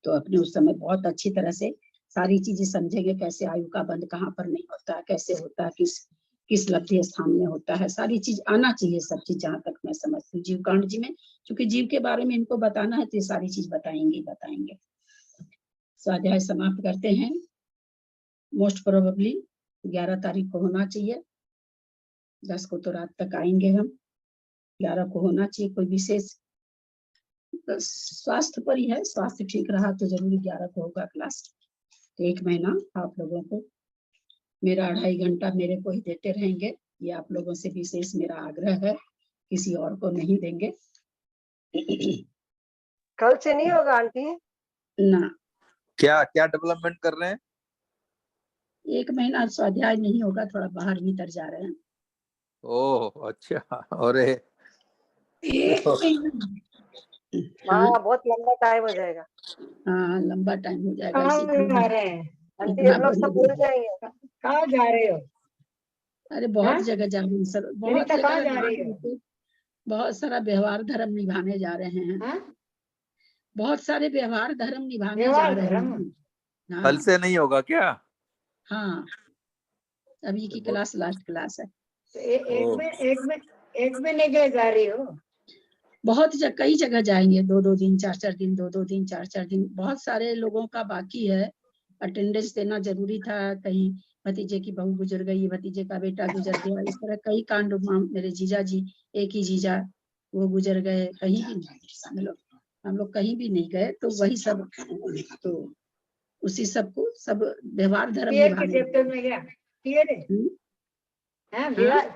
तो अपने उस समय बहुत अच्छी तरह से सारी चीजें समझेंगे, कैसे आयु का बंध कहाँ पर नहीं होता है, कैसे होता है, किस लब्धि स्थान में होता है, सारी चीज आना चाहिए, सब चीज जहाँ तक मैं समझती हूँ जीवकांड जी में, क्योंकि जीव के बारे में इनको बताना है तो ये सारी चीज बताएंगे। स्वाध्याय समाप्त करते हैं। मोस्ट प्रोबेबली 11 तारीख को होना चाहिए, 10 को तो रात तक आएंगे हम, 11 को होना चाहिए। कोई विशेष स्वास्थ्य पर ही है, स्वास्थ्य ठीक रहा तो जरूर 11 को होगा क्लास। तो 1 महीना आप लोगों को मेरा 2.5 घंटा मेरे को ही देते रहेंगे, ये आप लोगों से विशेष मेरा आग्रह है, किसी और को नहीं देंगे। कल से नहीं होगा आंटी? ना, क्या डेवलपमेंट कर रहे हैं? 1 महीना स्वाध्याय नहीं होगा, थोड़ा बाहर भीतर जा रहे हैं। ओह अच्छा, अरे हाँ बहुत लंबा टाइम हो जाएगा। हाँ लंबा टाइम हो जाएगा, कहाँ जा रहे हैं आंटी, हम लोग सब भूल जाएंगे। कहाँ जा रहे हो? अरे बहुत जगह जा रहे हैं सर, बहुत कहाँ जा जगह रही हो? बहुत सारा व्यवहार धर्म निभाने जा रहे हैं। बहुत सारे व्यवहार धर्म निभाने जा रहे हैं। कल हाँ से नहीं होगा क्या? हाँ, अभी की क्लास लास्ट क्लास है। एक में नहीं जा रही हो? बहुत कई जगह जाएंगे, 2-2 दिन 4-4 दिन, 2-2 दिन 4-4 दिन। बहुत सारे लोगों का बाकी है, अटेंडेंस देना जरूरी था। कहीं भतीजे की बहू गुजर गई, भतीजे का बेटा गुजर गया, इस तरह कई कांड। मेरे जीजा जी, एक ही जीजा, वो गुजर गए, कहीं भी हम लोग कहीं भी नहीं गए। तो वही सब, तो उसी सब को सब व्यवहार धर्म निभाने। चैप्टर में गया?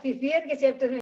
पियर के चैप्टर में